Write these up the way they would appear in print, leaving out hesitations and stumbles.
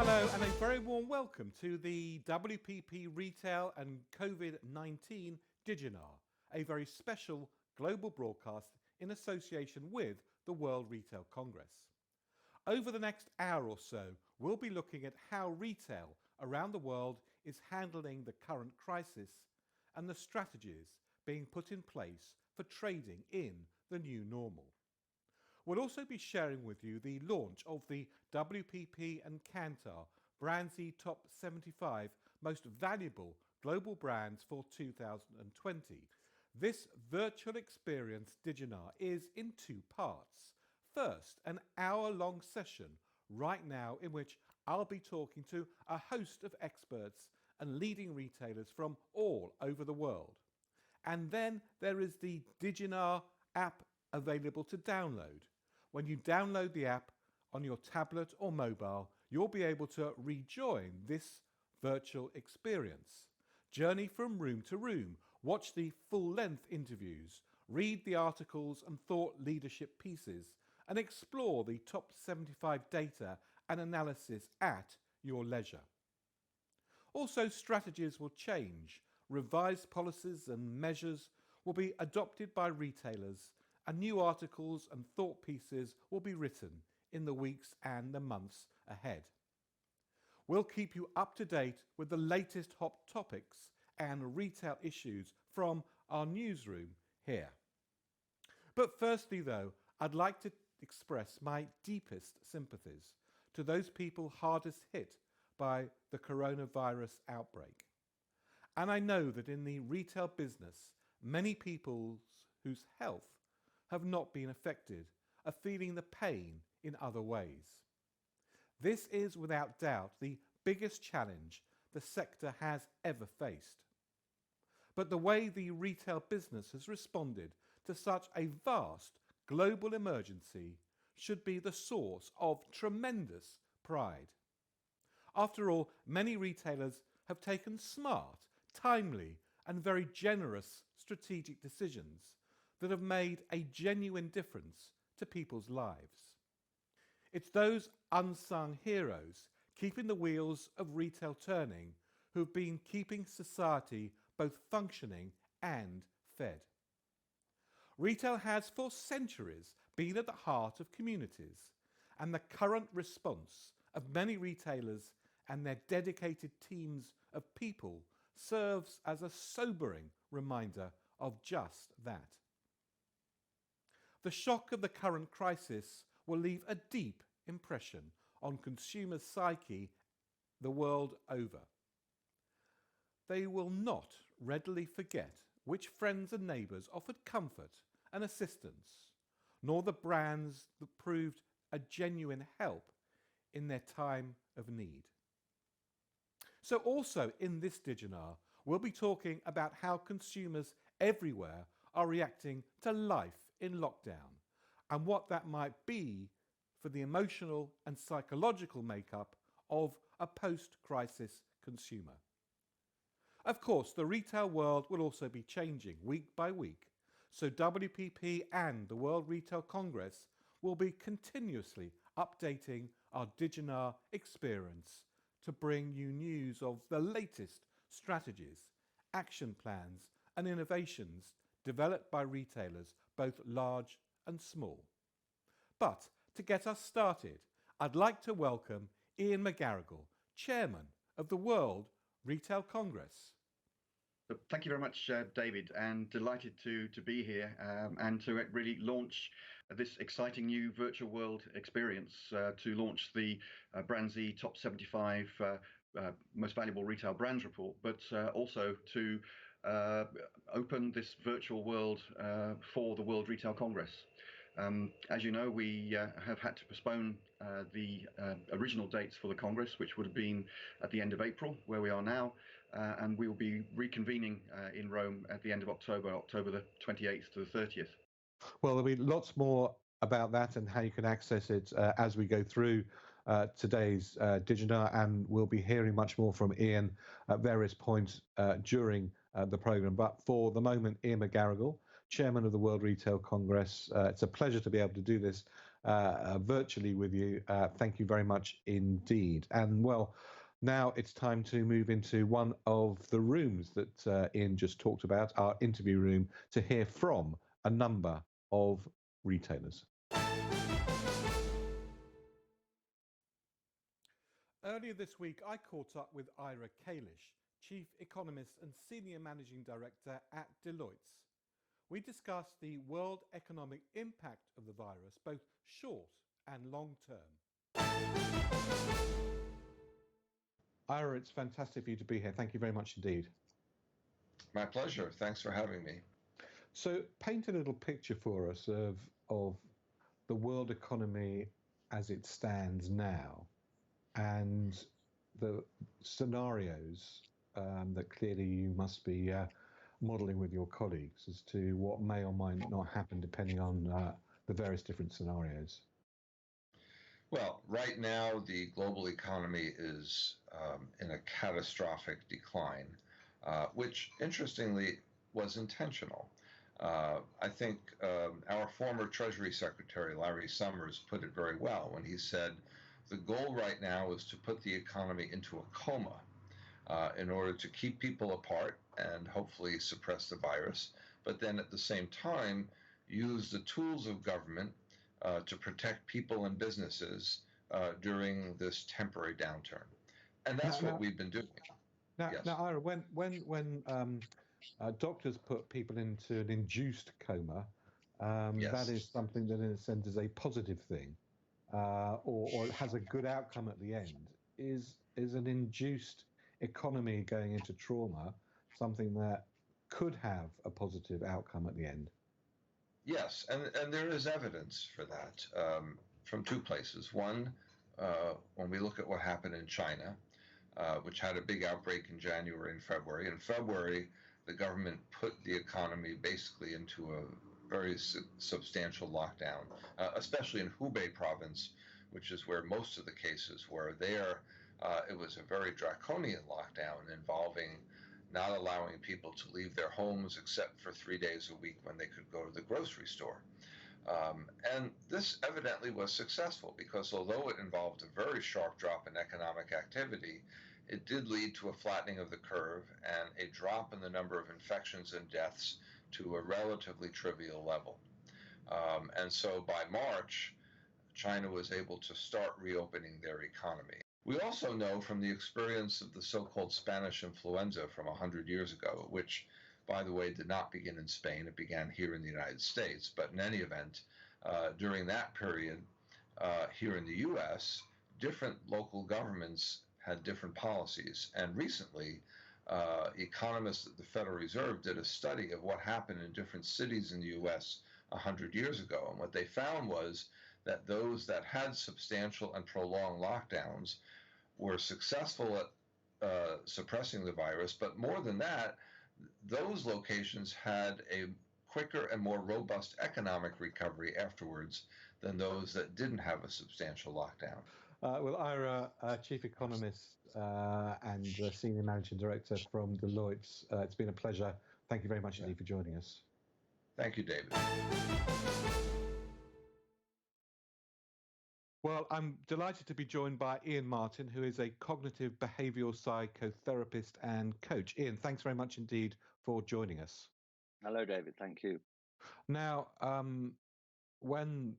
Hello and a very warm welcome to the WPP Retail and Covid-19 Diginar, a very special global broadcast in association with the World Retail Congress. Over the next hour or so, we'll be looking at how retail around the world is handling the current crisis and the strategies being put in place for trading in the new normal. We'll also be sharing with you the launch of the WPP and Kantar BrandZ Top 75 Most Valuable Global Brands for 2020. This virtual experience Diginar is in two parts. First, an hour-long session right now in which I'll be talking to a host of experts and leading retailers from all over the world. And then there is the Diginar app available to download. When you download the app on your tablet or mobile, you'll be able to rejoin this virtual experience. Journey from room to room, watch the full-length interviews, read the articles and thought leadership pieces, and explore the top 75 data and analysis at your leisure. Also, strategies will change. Revised policies and measures will be adopted by retailers, and new articles and thought pieces will be written in the weeks and the months ahead. We'll keep you up to date with the latest hot topics and retail issues from our newsroom here. But firstly though, I'd like to express my deepest sympathies to those people hardest hit by the coronavirus outbreak. And I know that in the retail business, many people whose health have not been affected are feeling the pain in other ways. This is without doubt the biggest challenge the sector has ever faced. But the way the retail business has responded to such a vast global emergency should be the source of tremendous pride. After all, many retailers have taken smart, timely, and very generous strategic decisions that have made a genuine difference to people's lives. It's those unsung heroes keeping the wheels of retail turning who've been keeping society both functioning and fed. Retail has for centuries been at the heart of communities, and the current response of many retailers and their dedicated teams of people serves as a sobering reminder of just that. The shock of the current crisis will leave a deep impression on consumers' psyche the world over. They will not readily forget which friends and neighbours offered comfort and assistance, nor the brands that proved a genuine help in their time of need. So also in this Diginar, we'll be talking about how consumers everywhere are reacting to life in lockdown and what that might be for the emotional and psychological makeup of a post-crisis consumer. Of course, the retail world will also be changing week by week, so WPP and the World Retail Congress will be continuously updating our Diginar experience to bring you news of the latest strategies, action plans and innovations developed by retailers both large and small. But to get us started, I'd like to welcome Ian McGarrigle, Chairman of the World Retail Congress. Thank you very much, David, and delighted to be here and to really launch this exciting new virtual world experience to launch the BrandZ Top 75 Most Valuable Retail Brands report, but also to open this virtual world for the World Retail Congress. As you know, we have had to postpone the original dates for the Congress, which would have been at the end of April, where we are now, and we will be reconvening in Rome at the end of October the 28th to the 30th. Well, there'll be lots more about that and how you can access it as we go through today's Diginar, and we'll be hearing much more from Ian at various points during the programme. But for the moment, Ian McGarrigle, Chairman of the World Retail Congress, it's a pleasure to be able to do this virtually with you. Thank you very much indeed. And well, now it's time to move into one of the rooms that Ian just talked about, our interview room, to hear from a number of retailers. Earlier this week, I caught up with Ira Kalish, Chief Economist and Senior Managing Director at Deloitte. We discussed the world economic impact of the virus, both short and long term. Ira, it's fantastic for you to be here. Thank you very much indeed. My pleasure. Thanks for having me. So paint a little picture for us of the world economy as it stands now and the scenarios that clearly you must be modelling with your colleagues as to what may or might not happen depending on the various different scenarios. Well, right now the global economy is in a catastrophic decline, which interestingly was intentional. I think our former Treasury Secretary, Larry Summers, put it very well when he said, the goal right now is to put the economy into a coma in order to keep people apart and hopefully suppress the virus, but then at the same time use the tools of government to protect people and businesses during this temporary downturn. And that's what we've been doing. Now, Ira, when doctors put people into an induced coma, Yes. that is something that in a sense is a positive thing, or it has a good outcome at the end. Is an induced economy going into trauma something that could have a positive outcome at the end? Yes, and there is evidence for that from two places. One, when we look at what happened in China, which had a big outbreak in January and February. In February, the government put the economy basically into a very substantial lockdown, especially in Hubei province, which is where most of the cases were. There, it was a very draconian lockdown involving not allowing people to leave their homes except for 3 days a week when they could go to the grocery store. And this evidently was successful because although it involved a very sharp drop in economic activity, it did lead to a flattening of the curve and a drop in the number of infections and deaths to a relatively trivial level. And so by March, China was able to start reopening their economy. We also know from the experience of the so-called Spanish influenza from 100 years ago, which, by the way, did not begin in Spain. It began here in the United States. But in any event, during that period, here in the U.S., different local governments had different policies. And recently, economists at the Federal Reserve did a study of what happened in different cities in the U.S. 100 years ago. And what they found was that those that had substantial and prolonged lockdowns were successful at suppressing the virus, but more than that, those locations had a quicker and more robust economic recovery afterwards than those that didn't have a substantial lockdown. Well, Ira, Chief Economist and Senior Managing Director from Deloitte, it's been a pleasure. Thank you very much indeed for joining us. Thank you, David. Well, I'm delighted to be joined by Ian Martin, who is a cognitive behavioural psychotherapist and coach. Ian, thanks very much indeed for joining us. Hello, David. Thank you. Now, when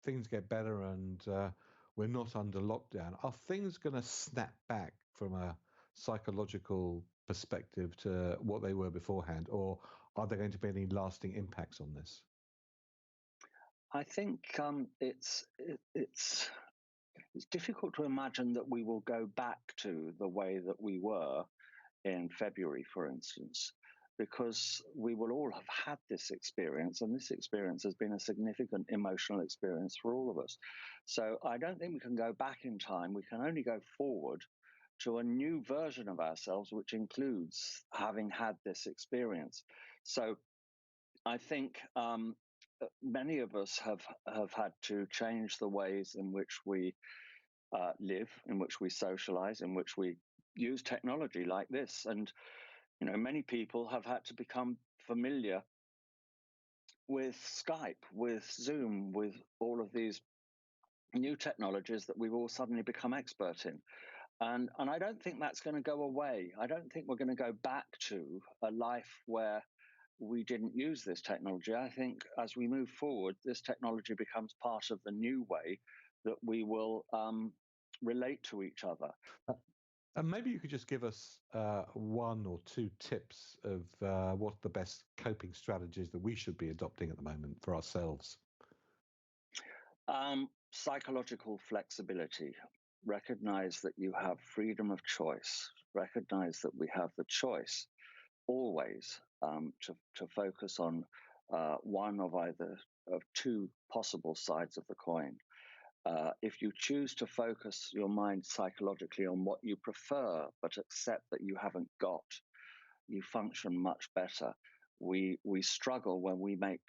things get better and we're not under lockdown, are things going to snap back from a psychological perspective to what they were beforehand, or are there going to be any lasting impacts on this? I think it's difficult to imagine that we will go back to the way that we were in February, for instance, because we will all have had this experience, and this experience has been a significant emotional experience for all of us. So I don't think we can go back in time. We can only go forward to a new version of ourselves, which includes having had this experience. So I think many of us have had to change the ways in which we live, in which we socialize, in which we use technology like this. And, many people have had to become familiar with Skype, with Zoom, with all of these new technologies that we've all suddenly become expert in. And I don't think that's going to go away. I don't think we're going to go back to a life where we didn't use this technology. I think as we move forward, this technology becomes part of the new way that we will relate to each other. And maybe you could just give us one or two tips of what the best coping strategies that we should be adopting at the moment for ourselves. Psychological flexibility. Recognize that you have freedom of choice. Recognize that we have the choice always to focus on one of either of two possible sides of the coin. If you choose to focus your mind psychologically on what you prefer, but accept that you haven't got, you function much better. We struggle when we make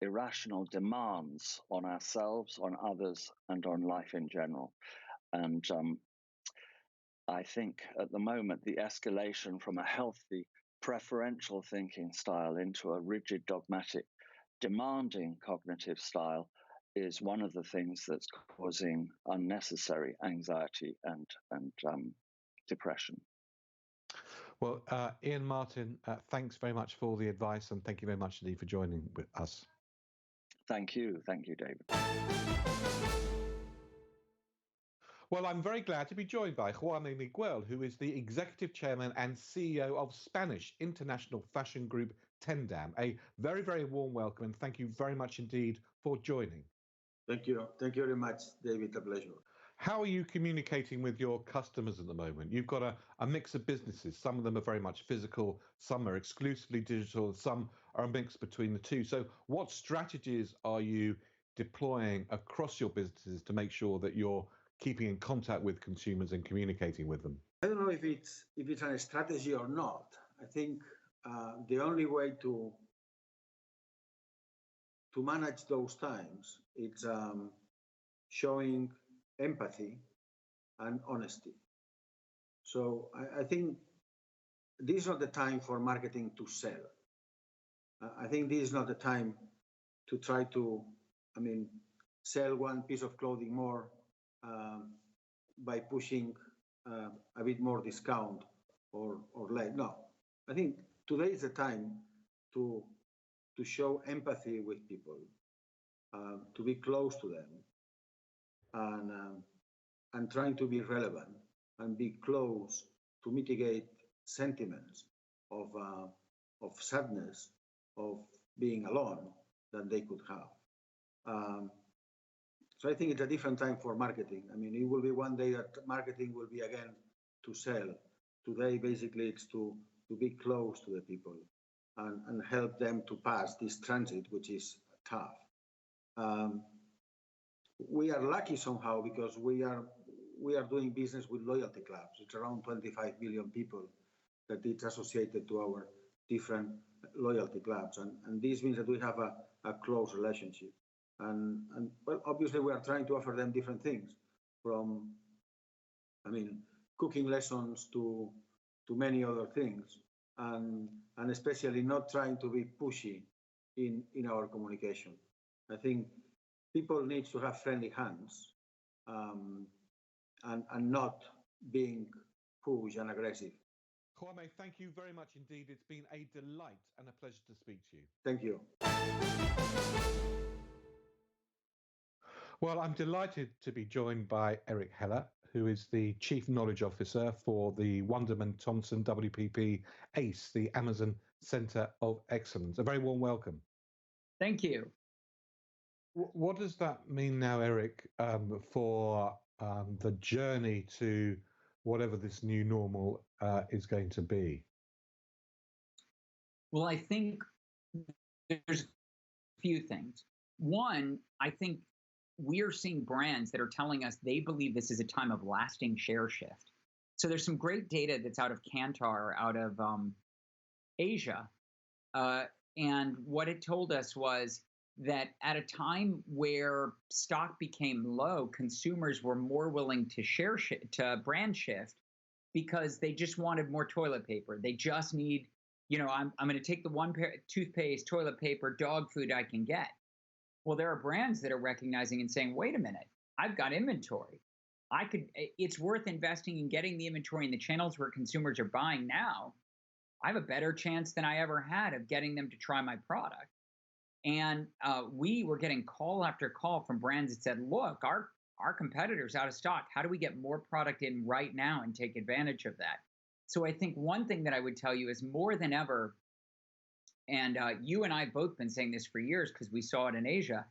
irrational demands on ourselves, on others, and on life in general. And I think at the moment, the escalation from a healthy preferential thinking style into a rigid, dogmatic, demanding cognitive style is one of the things that's causing unnecessary anxiety and depression. Well, Ian Martin, thanks very much for the advice, and thank you very much indeed for joining with us. Thank you, David. Well, I'm very glad to be joined by Juan Miguel, who is the Executive Chairman and CEO of Spanish international fashion group Tendam. A very, very warm welcome, and thank you very much indeed for joining. Thank you. Thank you very much, David. A pleasure. How are you communicating with your customers at the moment? You've got a mix of businesses. Some of them are very much physical, some are exclusively digital, some are a mix between the two. So what strategies are you deploying across your businesses to make sure that you're keeping in contact with consumers and communicating with them? I don't know if it's a strategy or not. I think the only way to manage those times is showing empathy and honesty. So I think this is not the time for marketing to sell. I think this is not the time to try to, sell one piece of clothing more by pushing a bit more discount or less. No, I think today is the time to show empathy with people, to be close to them, and trying to be relevant and be close to mitigate sentiments of sadness, of being alone that they could have. So I think it's a different time for marketing. It will be one day that marketing will be again to sell. Today, basically, it's to be close to the people and help them to pass this transit, which is tough. We are lucky somehow because we are doing business with loyalty clubs. It's around 25 million people that it's associated to our different loyalty clubs, and this means that we have a close relationship. And well, obviously, we are trying to offer them different things, from cooking lessons to many other things, and especially not trying to be pushy in our communication. I think people need to have friendly hands, and not being pushy and aggressive. Kwame, thank you very much indeed. It's been a delight and a pleasure to speak to you. Thank you. Well, I'm delighted to be joined by Eric Heller, who is the Chief Knowledge Officer for the Wunderman Thompson WPP ACE, the Amazon Center of Excellence. A very warm welcome. Thank you. What does that mean now, Eric, for the journey to whatever this new normal is going to be? Well, I think there's a few things. One, I think we are seeing brands that are telling us they believe this is a time of lasting share shift. So there's some great data that's out of Kantar, out of Asia. And what it told us was that at a time where stock became low, consumers were more willing to brand shift because they just wanted more toilet paper. They just need, I'm going to take the one pair toothpaste, toilet paper, dog food I can get. Well, there are brands that are recognizing and saying, wait a minute, I've got inventory. It's worth investing in getting the inventory in the channels where consumers are buying now. I have a better chance than I ever had of getting them to try my product. And we were getting call after call from brands that said, look, our competitor's out of stock. How do we get more product in right now and take advantage of that? So I think one thing that I would tell you is more than ever, and you and I have both been saying this for years because we saw it in Asia,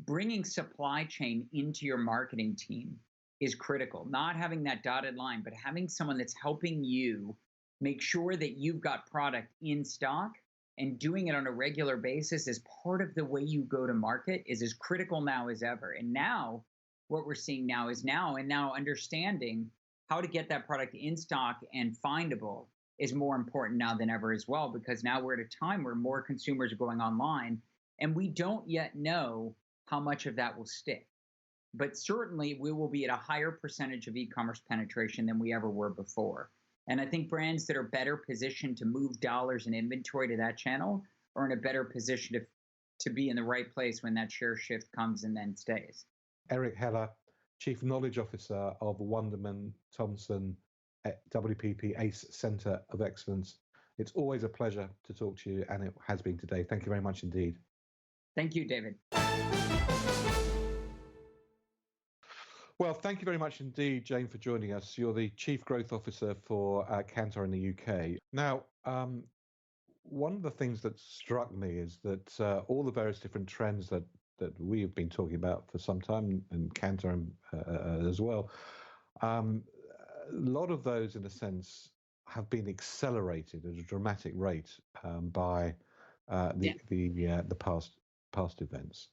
bringing supply chain into your marketing team is critical. Not having that dotted line, but having someone that's helping you make sure that you've got product in stock and doing it on a regular basis as part of the way you go to market is as critical now as ever. And now what we're seeing now is now understanding how to get that product in stock and findable is more important now than ever as well, because now we're at a time where more consumers are going online and we don't yet know how much of that will stick. But certainly we will be at a higher percentage of e-commerce penetration than we ever were before. And I think brands that are better positioned to move dollars and inventory to that channel are in a better position to be in the right place when that share shift comes and then stays. Eric Heller, Chief Knowledge Officer of Wunderman Thompson WPP ACE Center of Excellence. It's always a pleasure to talk to you, and it has been today. Thank you very much indeed. Thank you, David. Well, thank you very much indeed, Jane, for joining us. You're the Chief Growth Officer for Kantar in the UK. Now, one of the things that struck me is that all the various different trends that we have been talking about for some time, and Kantar as well, a lot of those, in a sense, have been accelerated at a dramatic rate by the past events.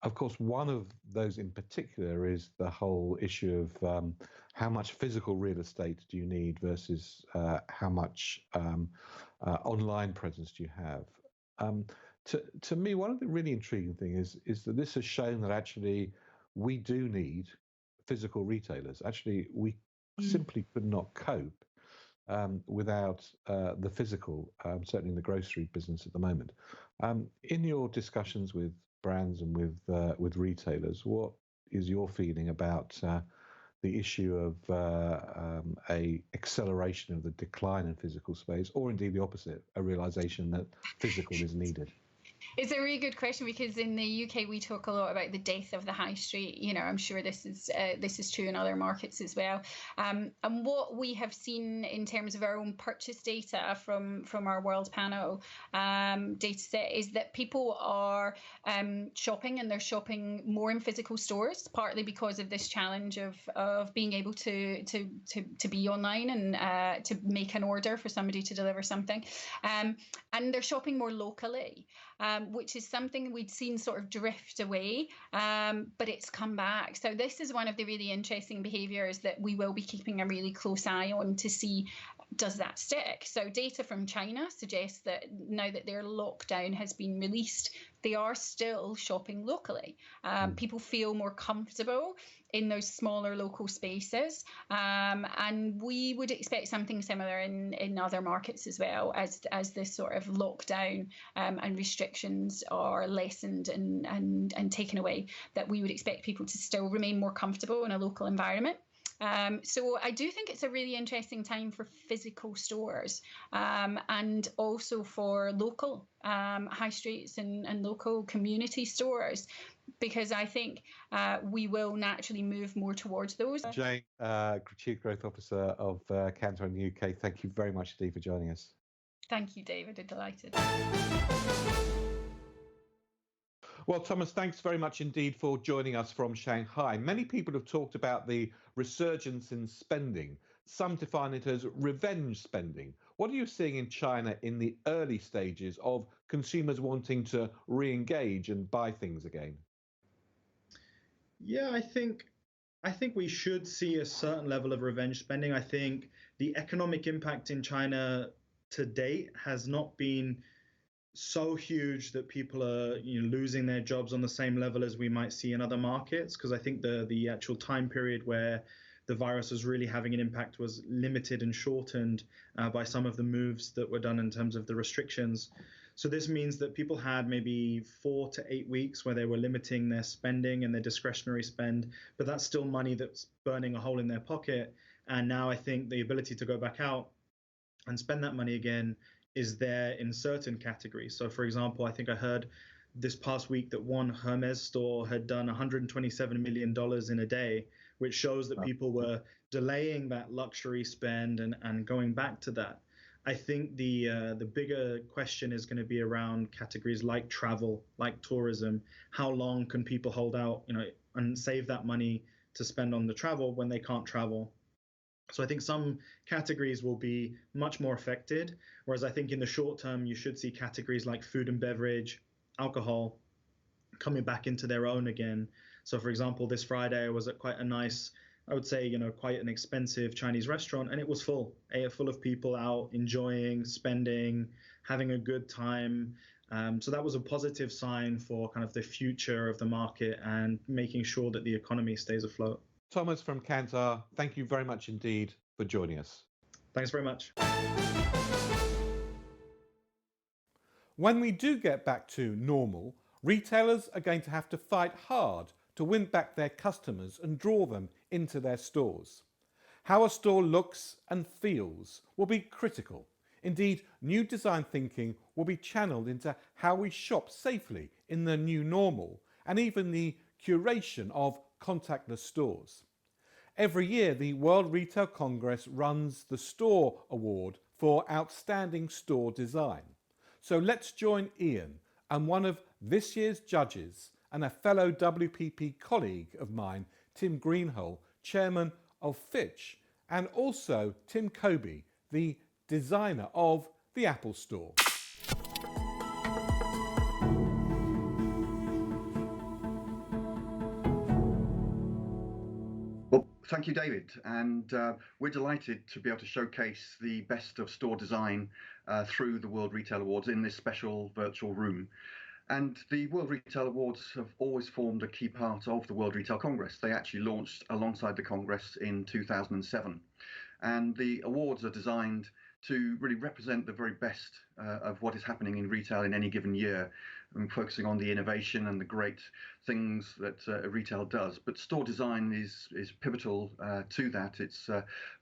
Of course, one of those in particular is the whole issue of how much physical real estate do you need versus how much online presence do you have. To me, one of the really intriguing things is that this has shown that actually we do need physical retailers. Actually, we simply could not cope without the physical, certainly in the grocery business at the moment. In your discussions with brands and with retailers, what is your feeling about the issue of a acceleration of the decline in physical space, or indeed the opposite, a realization that physical is needed? It's a really good question, because in the UK we talk a lot about the death of the high street. I'm sure this is true in other markets as well. And what we have seen in terms of our own purchase data from our World Panel data set is that people are shopping, and they're shopping more in physical stores, partly because of this challenge of being able to be online and to make an order for somebody to deliver something, and they're shopping more locally. Which is something we'd seen sort of drift away, but it's come back. So this is one of the really interesting behaviours that we will be keeping a really close eye on to see, does that stick? So data from China suggests that now that their lockdown has been released, they are still shopping locally. People feel more comfortable in those smaller local spaces. And we would expect something similar in other markets as well, as this sort of lockdown and restrictions are lessened and taken away, that we would expect people to still remain more comfortable in a local environment. So I do think it's a really interesting time for physical stores, and also for local high streets and local community stores, because I think we will naturally move more towards those. Jane, Chief Growth Officer of Kantar in the UK, thank you very much indeed for joining us. Thank you, David. I'm delighted. Well, Thomas, thanks very much indeed for joining us from Shanghai. Many people have talked about the resurgence in spending. Some define it as revenge spending. What are you seeing in China in the early stages of consumers wanting to re-engage and buy things again? Yeah, I think we should see a certain level of revenge spending. I think the economic impact in China to date has not been so huge that people are losing their jobs on the same level as we might see in other markets, because I think the actual time period where the virus was really having an impact was limited and shortened by some of the moves that were done in terms of the restrictions. So this means that people had maybe 4 to 8 weeks where they were limiting their spending and their discretionary spend, but that's still money that's burning a hole in their pocket. And now I think the ability to go back out and spend that money again is there in certain categories. So for example, I think I heard this past week that one Hermes store had done $127 million in a day, which shows that people were delaying that luxury spend and going back to that. I think the bigger question is going to be around categories like travel, like tourism. How long can people hold out, and save that money to spend on the travel when they can't travel? So I think some categories will be much more affected, whereas I think in the short term, you should see categories like food and beverage, alcohol coming back into their own again. So for example, this Friday I was at quite a nice, I would say, quite an expensive Chinese restaurant, and it was full of people out enjoying, spending, having a good time. So that was a positive sign for kind of the future of the market and making sure that the economy stays afloat. Thomas from Kantar, thank you very much indeed for joining us. Thanks very much. When we do get back to normal, retailers are going to have to fight hard to win back their customers and draw them into their stores. How a store looks and feels will be critical. Indeed, new design thinking will be channeled into how we shop safely in the new normal, and even the curation of contactless stores. Every year, the World Retail Congress runs the Store Award for Outstanding Store Design. So let's join Ian and one of this year's judges and a fellow WPP colleague of mine, Tim Greenhill, chairman of Fitch, and also Tim Kobe, the designer of the Apple Store. Well, thank you, David. And we're delighted to be able to showcase the best of store design through the World Retail Awards in this special virtual room. And the World Retail Awards have always formed a key part of the World Retail Congress. They actually launched alongside the Congress in 2007. And the awards are designed to really represent the very best of what is happening in retail in any given year, and focusing on the innovation and the great things that retail does. But store design is pivotal to that. It's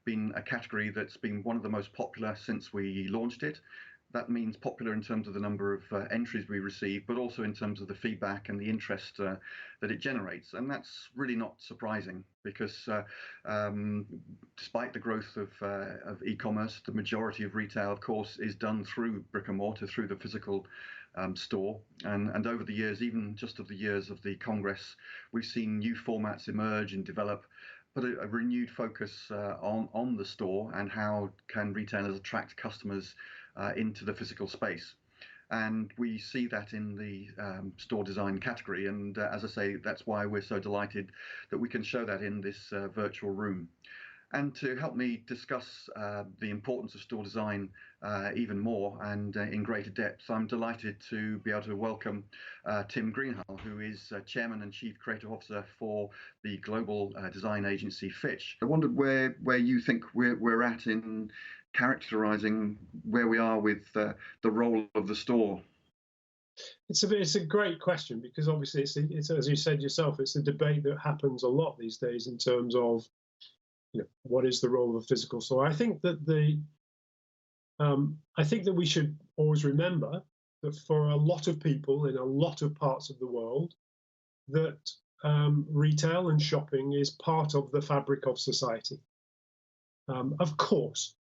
been a category that's been one of the most popular since we launched it. That means popular in terms of the number of entries we receive, but also in terms of the feedback and the interest that it generates. And that's really not surprising, because despite the growth of e-commerce, the majority of retail, of course, is done through brick and mortar, through the physical store. And over the years, even just of the years of the Congress, we've seen new formats emerge and develop, but a renewed focus on the store and how can retailers attract customers into the physical space. And we see that in the store design category. And as I say, that's why we're so delighted that we can show that in this virtual room. And to help me discuss the importance of store design even more and in greater depth, I'm delighted to be able to welcome Tim Greenhill, who is Chairman and Chief Creative Officer for the global design agency Fitch. I wondered where you think we're at in characterizing where we are with the role of the store. It's a great question, because obviously it's as you said yourself, it's a debate that happens a lot these days in terms of what is the role of the physical store? I think that we should always remember that for a lot of people in a lot of parts of the world, that retail and shopping is part of the fabric of society. Of course,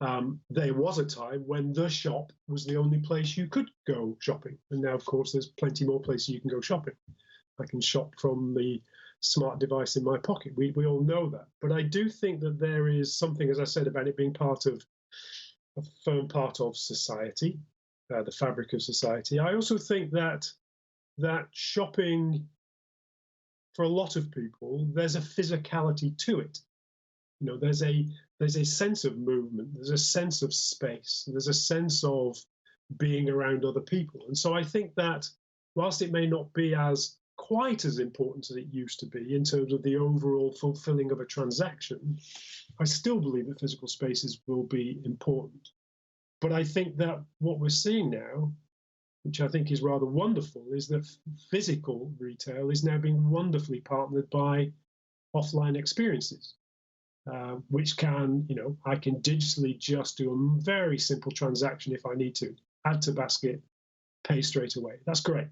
there was a time when the shop was the only place you could go shopping. And now, of course, there's plenty more places you can go shopping. I can shop from the smart device in my pocket. We all know that. But I do think that there is something, as I said, about it being a firm part of society, the fabric of society. I also think that shopping, for a lot of people, there's a physicality to it. There's a sense of movement, there's a sense of space, there's a sense of being around other people. And so I think that whilst it may not be quite as important as it used to be in terms of the overall fulfilling of a transaction, I still believe that physical spaces will be important. But I think that what we're seeing now, which I think is rather wonderful, is that physical retail is now being wonderfully partnered by offline experiences, which can, I can digitally just do a very simple transaction if I need to, add to basket, pay straight away. That's great.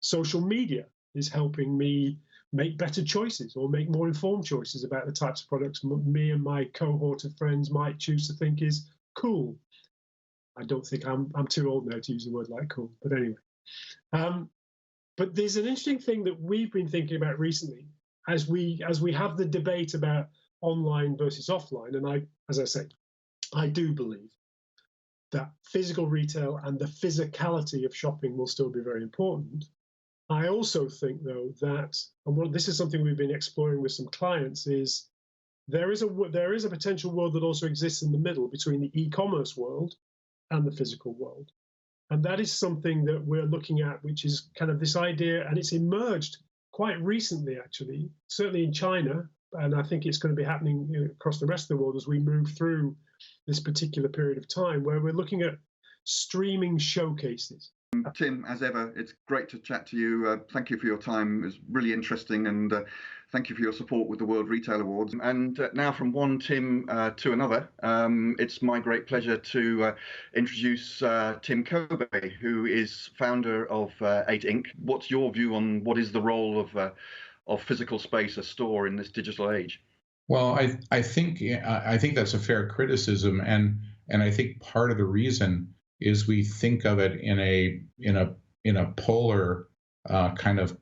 Social media is helping me make better choices or make more informed choices about the types of products me and my cohort of friends might choose to think is cool. I don't think I'm too old now to use a word like cool, but anyway. But there's an interesting thing that we've been thinking about recently as we have the debate about online versus offline. And as I say, I do believe that physical retail and the physicality of shopping will still be very important. I also think, though, that, and this is something we've been exploring with some clients, is there is a potential world that also exists in the middle between the e-commerce world and the physical world. And that is something that we're looking at, which is kind of this idea, and it's emerged quite recently, actually, certainly in China, and I think it's going to be happening across the rest of the world as we move through this particular period of time, where we're looking at streaming showcases. Tim, as ever, it's great to chat to you. Thank you for your time. It was really interesting, and thank you for your support with the World Retail Awards. And now from one Tim to another, it's my great pleasure to introduce Tim Kobe, who is founder of 8 Inc. What's your view on what is the role of physical space, a store, in this digital age? Well, I think that's a fair criticism, and I think part of the reason is we think of it in a polar kind of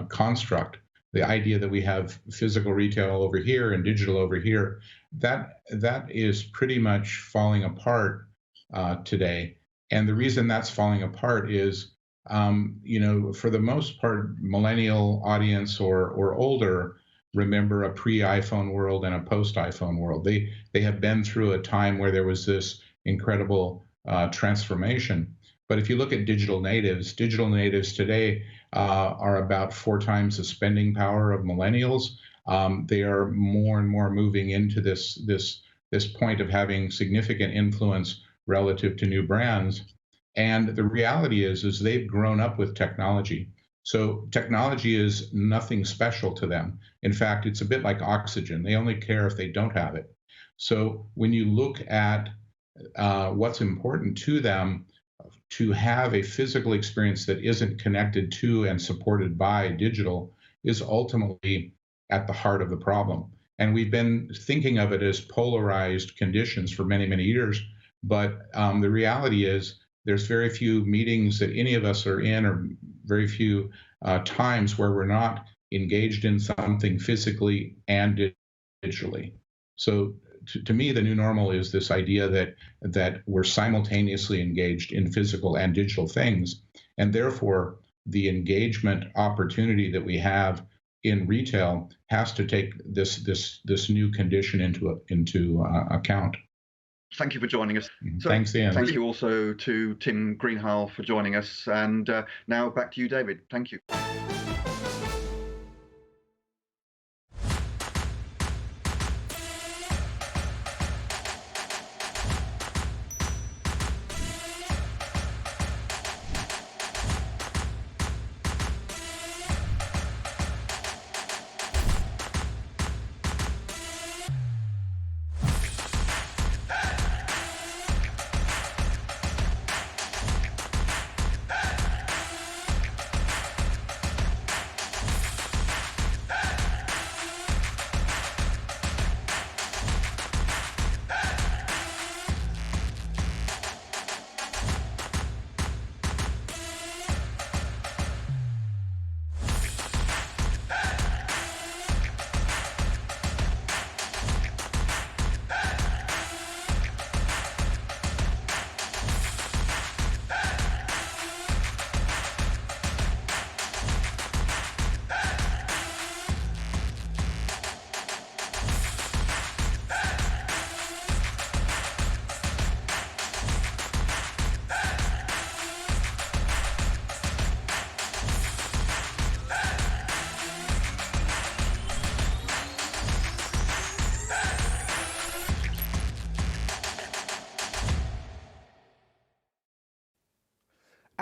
construct. The idea that we have physical retail over here and digital over here, that is pretty much falling apart today. And the reason that's falling apart is, for the most part, millennial audience or older remember a pre-iPhone world and a post-iPhone world. They have been through a time where there was this incredible transformation. But if you look at digital natives today are about 4 times the spending power of millennials. They are more and more moving into this point of having significant influence relative to new brands. And the reality is they've grown up with technology. So technology is nothing special to them. In fact, it's a bit like oxygen. They only care if they don't have it. So when you look at what's important to them, to have a physical experience that isn't connected to and supported by digital is ultimately at the heart of the problem. And we've been thinking of it as polarized conditions for many, many years. But the reality is there's very few meetings that any of us are in, or very few times where we're not engaged in something physically and digitally. So to me, the new normal is this idea that we're simultaneously engaged in physical and digital things, and therefore the engagement opportunity that we have in retail has to take this new condition into account. Thank you for joining us. So, thanks, Ian. Thank you also to Tim Greenhalgh for joining us. And now back to you, David. Thank you.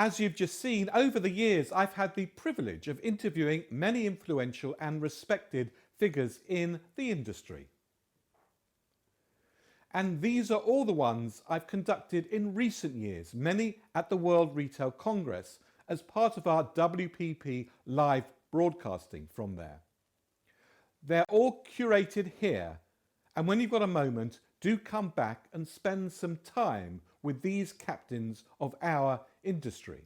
As you've just seen, over the years, I've had the privilege of interviewing many influential and respected figures in the industry. And these are all the ones I've conducted in recent years, many at the World Retail Congress, as part of our WPP live broadcasting from there. They're all curated here, and when you've got a moment, do come back and spend some time with these captains of our industry.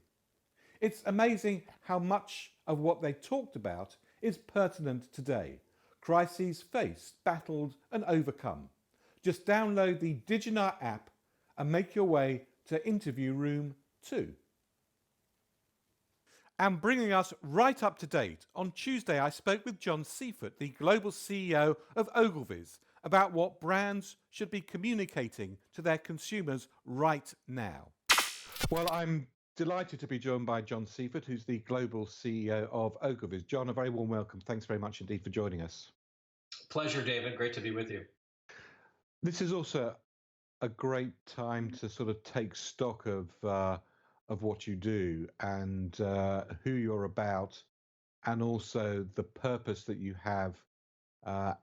It's amazing how much of what they talked about is pertinent today. Crises faced, battled and overcome. Just download the Diginar app and make your way to Interview Room 2. And bringing us right up to date, on Tuesday I spoke with John Seifert, the global CEO of Ogilvy's, about what brands should be communicating to their consumers right now. Well, I'm delighted to be joined by John Seifert, who's the global CEO of Ogilvy's. John, a very warm welcome. Thanks very much indeed for joining us. Pleasure, David. Great to be with you. This is also a great time to sort of take stock of what you do and who you're about, and also the purpose that you have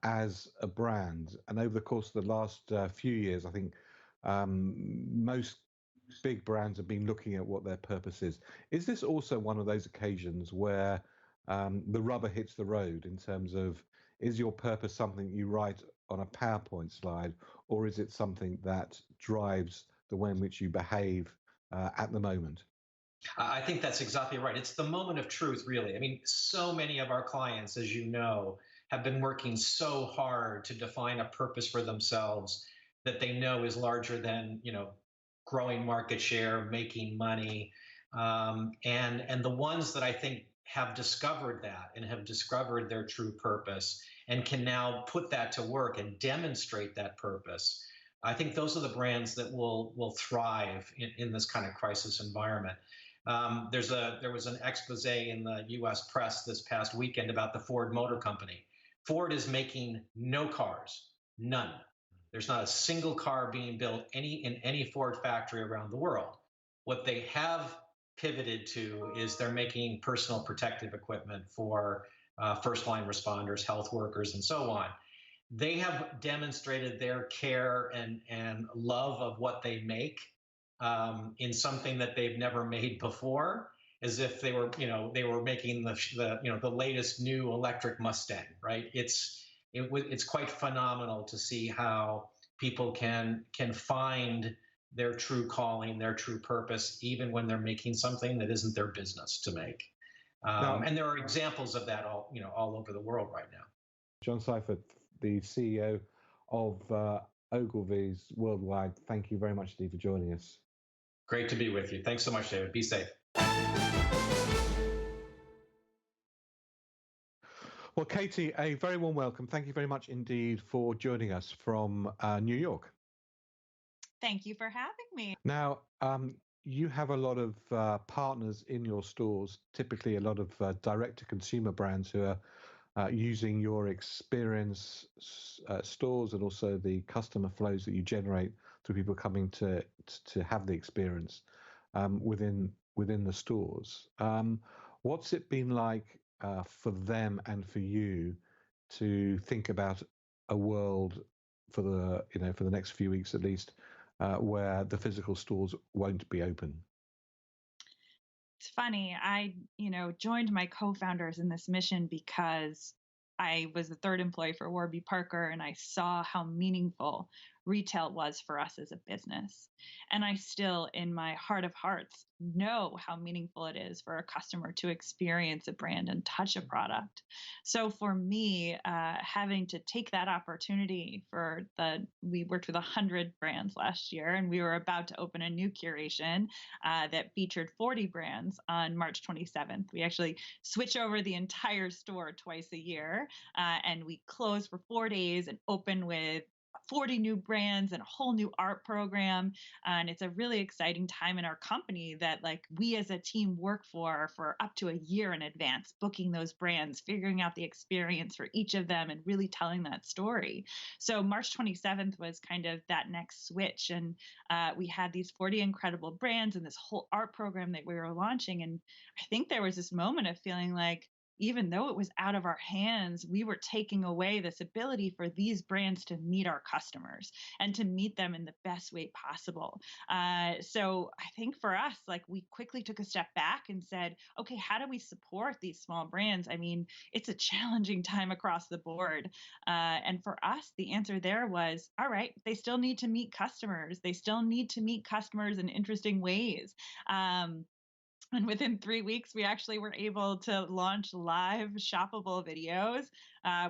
as a brand. And over the course of the last few years, I think most big brands have been looking at what their purpose is. Is this also one of those occasions where the rubber hits the road in terms of, is your purpose something you write on a PowerPoint slide, or is it something that drives the way in which you behave at the moment? I think that's exactly right. It's the moment of truth, really. I mean, so many of our clients, as you know, have been working so hard to define a purpose for themselves that they know is larger than, growing market share, making money. And the ones that I think have discovered that and have discovered their true purpose and can now put that to work and demonstrate that purpose, I think those are the brands that will thrive in this kind of crisis environment. There was an expose in the U.S. press this past weekend about the Ford Motor Company. Ford is making no cars, none. There's not a single car being built in any Ford factory around the world. What they have pivoted to is they're making personal protective equipment for first-line responders, health workers, and so on. They have demonstrated their care and love of what they make in something that they've never made before, as if they were making the latest new electric Mustang, right? It's quite phenomenal to see how people can find their true calling, their true purpose, even when they're making something that isn't their business to make. And there are examples of that all over the world right now. John Seifert, the CEO of Ogilvy's Worldwide, thank you very much indeed for joining us. Great to be with you. Thanks so much, David. Be safe. Well, Katie, a very warm welcome. Thank you very much indeed for joining us from New York. Thank you for having me. Now, you have a lot of partners in your stores, typically a lot of direct-to-consumer brands who are using your experience stores and also the customer flows that you generate through people coming to have the experience within the stores. What's it been like for them and for you to think about a world for the next few weeks at least, where the physical stores won't be open? It's funny. I, joined my co-founders in this mission because I was the third employee for Warby Parker, and I saw how meaningful retail was for us as a business. And I still, in my heart of hearts, know how meaningful it is for a customer to experience a brand and touch a product. So for me, having to take that opportunity we worked with 100 brands last year, and we were about to open a new curation that featured 40 brands on March 27th. We actually switch over the entire store twice a year, and we close for 4 days and open with 40 new brands and a whole new art program. And it's a really exciting time in our company that like we as a team work for up to a year in advance, booking those brands, figuring out the experience for each of them and really telling that story. So March 27th was kind of that next switch. And we had these 40 incredible brands and this whole art program that we were launching. And I think there was this moment of feeling like, even though it was out of our hands, we were taking away this ability for these brands to meet our customers and to meet them in the best way possible. So I think for us, like we quickly took a step back and said, okay, how do we support these small brands? I mean, it's a challenging time across the board. And for us, the answer there was, all right, they still need to meet customers. They still need to meet customers in interesting ways. And within 3 weeks, we actually were able to launch live shoppable videos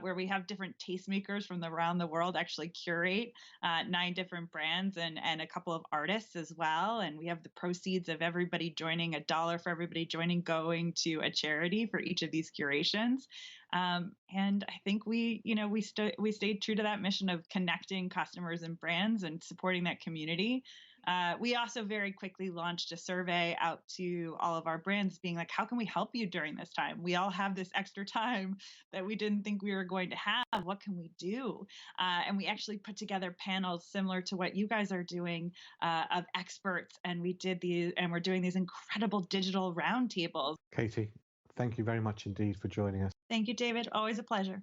where we have different tastemakers from around the world actually curate 9 different brands and a couple of artists as well. And we have the proceeds of everybody joining, $1 for everybody joining, going to a charity for each of these curations. And I think we stayed true to that mission of connecting customers and brands and supporting that community. We also very quickly launched a survey out to all of our brands being like, how can we help you during this time? We all have this extra time that we didn't think we were going to have. What can we do? And we actually put together panels similar to what you guys are doing of experts. And we did these, and we're doing these incredible digital roundtables. Katie, thank you very much indeed for joining us. Thank you, David. Always a pleasure.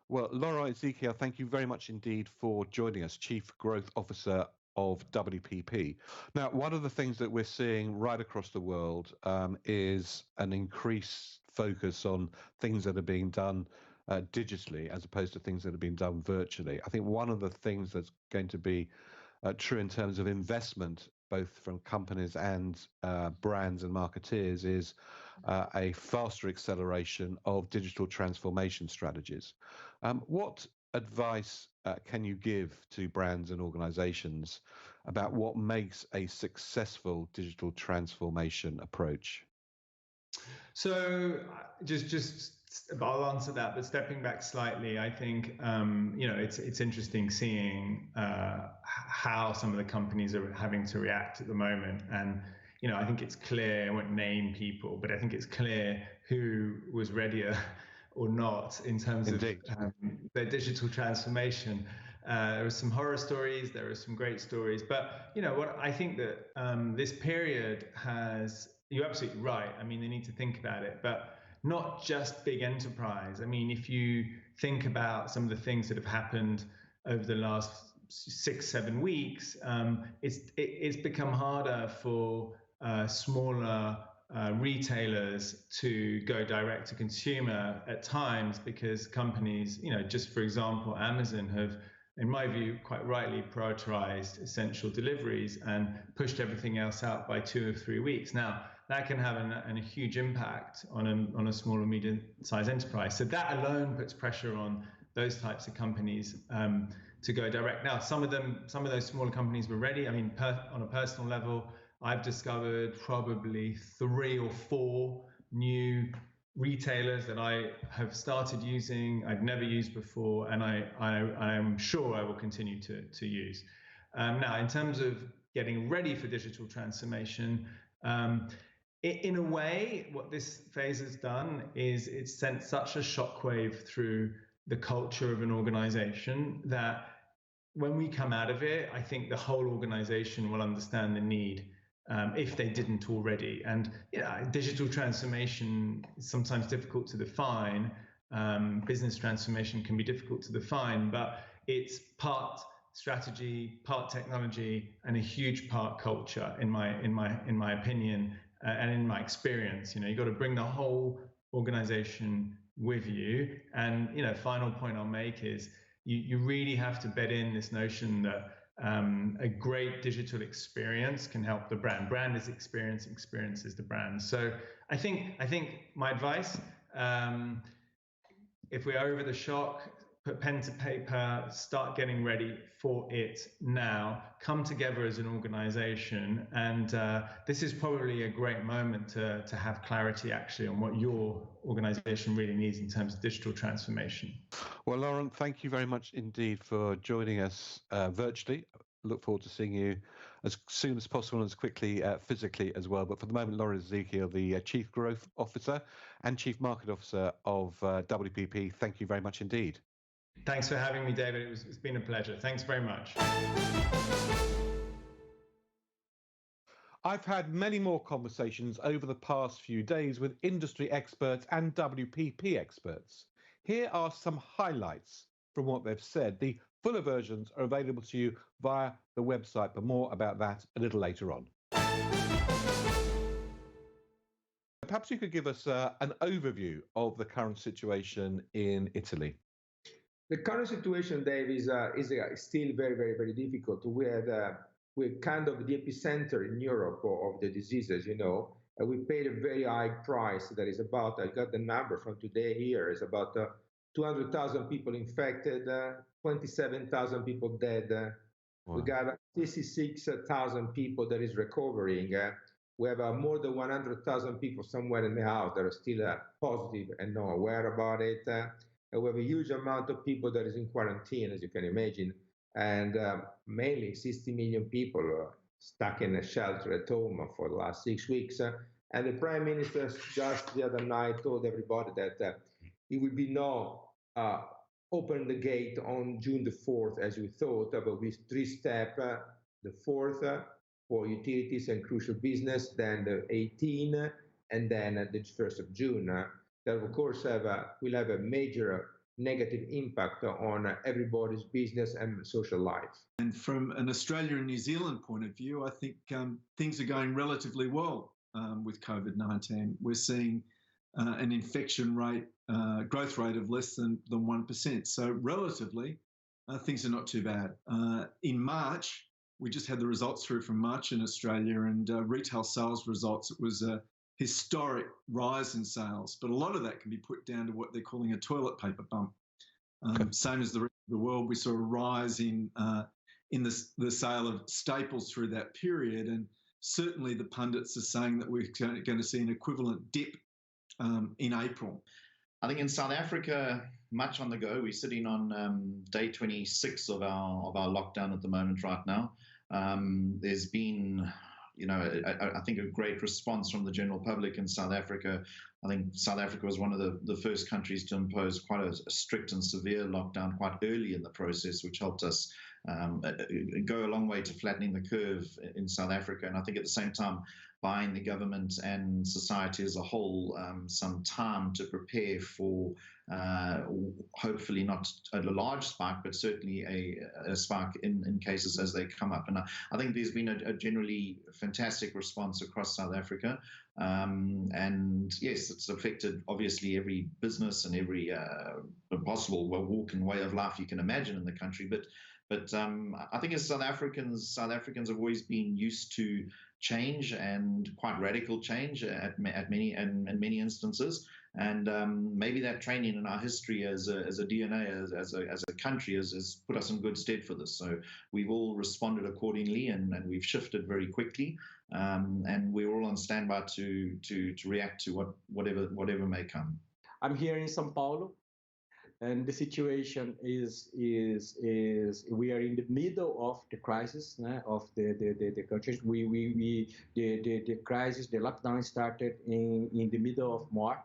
Well, Laura Ezekiel, thank you very much indeed for joining us, Chief Growth Officer of WPP. Now, one of the things that we're seeing right across the world is an increased focus on things that are being done digitally as opposed to things that are being done virtually. I think one of the things that's going to be true in terms of investment, both from companies and brands and marketeers, is a faster acceleration of digital transformation strategies. What advice can you give to brands and organizations about what makes a successful digital transformation approach? So just I'll answer that, but stepping back slightly, I think it's interesting seeing how some of the companies are having to react at the moment. And I think it's clear, I won't name people, but I think it's clear who was readier or not in terms Indeed. of their digital transformation. There were some horror stories, there are some great stories, but what I think that this period has, you're absolutely right. I mean, they need to think about it, but not just big enterprise. I mean, if you think about some of the things that have happened over the last 6-7 weeks, it's become harder for smaller retailers to go direct to consumer at times because companies, just for example, Amazon have, in my view, quite rightly prioritized essential deliveries and pushed everything else out by 2 or 3 weeks. Now, that can have a huge impact on a small or medium-sized enterprise. So that alone puts pressure on those types of companies to go direct. Now, some of those smaller companies were ready. I mean, on a personal level, I've discovered probably 3 or 4 new retailers that I have started using, I've never used before, and I am sure I will continue to use. Now, in terms of getting ready for digital transformation, in a way, what this phase has done is it's sent such a shockwave through the culture of an organization that when we come out of it, I think the whole organization will understand the need. If they didn't already. And digital transformation is sometimes difficult to define. Business transformation can be difficult to define, but it's part strategy, part technology, and a huge part culture, in my opinion, and in my experience. You've got to bring the whole organization with you. And final point I'll make is you really have to bed in this notion that a great digital experience can help the brand. Brand is experience, experience is the brand. So I think my advice, if we're over the shock, put pen to paper, start getting ready for it now, come together as an organization. And this is probably a great moment to have clarity actually on what your organization really needs in terms of digital transformation. Well, Laurent, thank you very much indeed for joining us virtually. Look forward to seeing you as soon as possible and as quickly physically as well. But for the moment, Laurent Ezekiel, the Chief Growth Officer and Chief Market Officer of WPP, thank you very much indeed. Thanks for having me, David. It's been a pleasure. Thanks very much. I've had many more conversations over the past few days with industry experts and WPP experts. Here are some highlights from what they've said. The fuller versions are available to you via the website, but more about that a little later on. Perhaps you could give us an overview of the current situation in Italy. The current situation, Dave, is still very difficult. We're kind of the epicenter in Europe of the disease, as you know. We paid a very high price. That is about, I got the number from today here, is about 200,000 people infected, 27,000 people dead. Wow. We got 66,000 people that is recovering. We have more than 100,000 people somewhere in the house that are still positive and not aware about it. We have a huge amount of people that is in quarantine, as you can imagine, and mainly 60 million people stuck in a shelter at home for the last 6 weeks. And the Prime Minister just the other night told everybody that it would be no open the gate on June the 4th, as we thought, but with 3-step, the 4th for utilities and crucial business, then the 18th, and then the 1st of June. That, of course, will have a major negative impact on everybody's business and social life. And from an Australia and New Zealand point of view, I think things are going relatively well with COVID-19. We're seeing an infection rate, growth rate of less than 1%. So relatively, things are not too bad. In March, we just had the results through from March in Australia, and retail sales results, it was a historic rise in sales, but a lot of that can be put down to what they're calling a toilet paper bump. Same as the rest of the world, we saw a rise in the sale of staples through that period, and certainly the pundits are saying that we're going to see an equivalent dip in April. I think in South Africa, much on the go. We're sitting on day 26 of our lockdown at the moment right now. There's been, I think a great response from the general public in South Africa. I think South Africa was one of the first countries to impose quite a strict and severe lockdown quite early in the process, which helped us go a long way to flattening the curve in South Africa. And I think at the same time, buying the government and society as a whole some time to prepare for hopefully not a large spike, but certainly a spike in cases as they come up. And I think there's been a generally fantastic response across South Africa. And yes, it's affected obviously every business and every possible walk and way of life you can imagine in the country. But I think as South Africans have always been used to change, and quite radical change in many instances. And maybe that training in our history as a DNA, as a country, has put us in good stead for this. So we've all responded accordingly, and we've shifted very quickly, and we're all on standby to react to whatever may come. I'm here in São Paulo, and the situation is we are in the middle of the crisis of the country. The crisis, the lockdown started in the middle of March.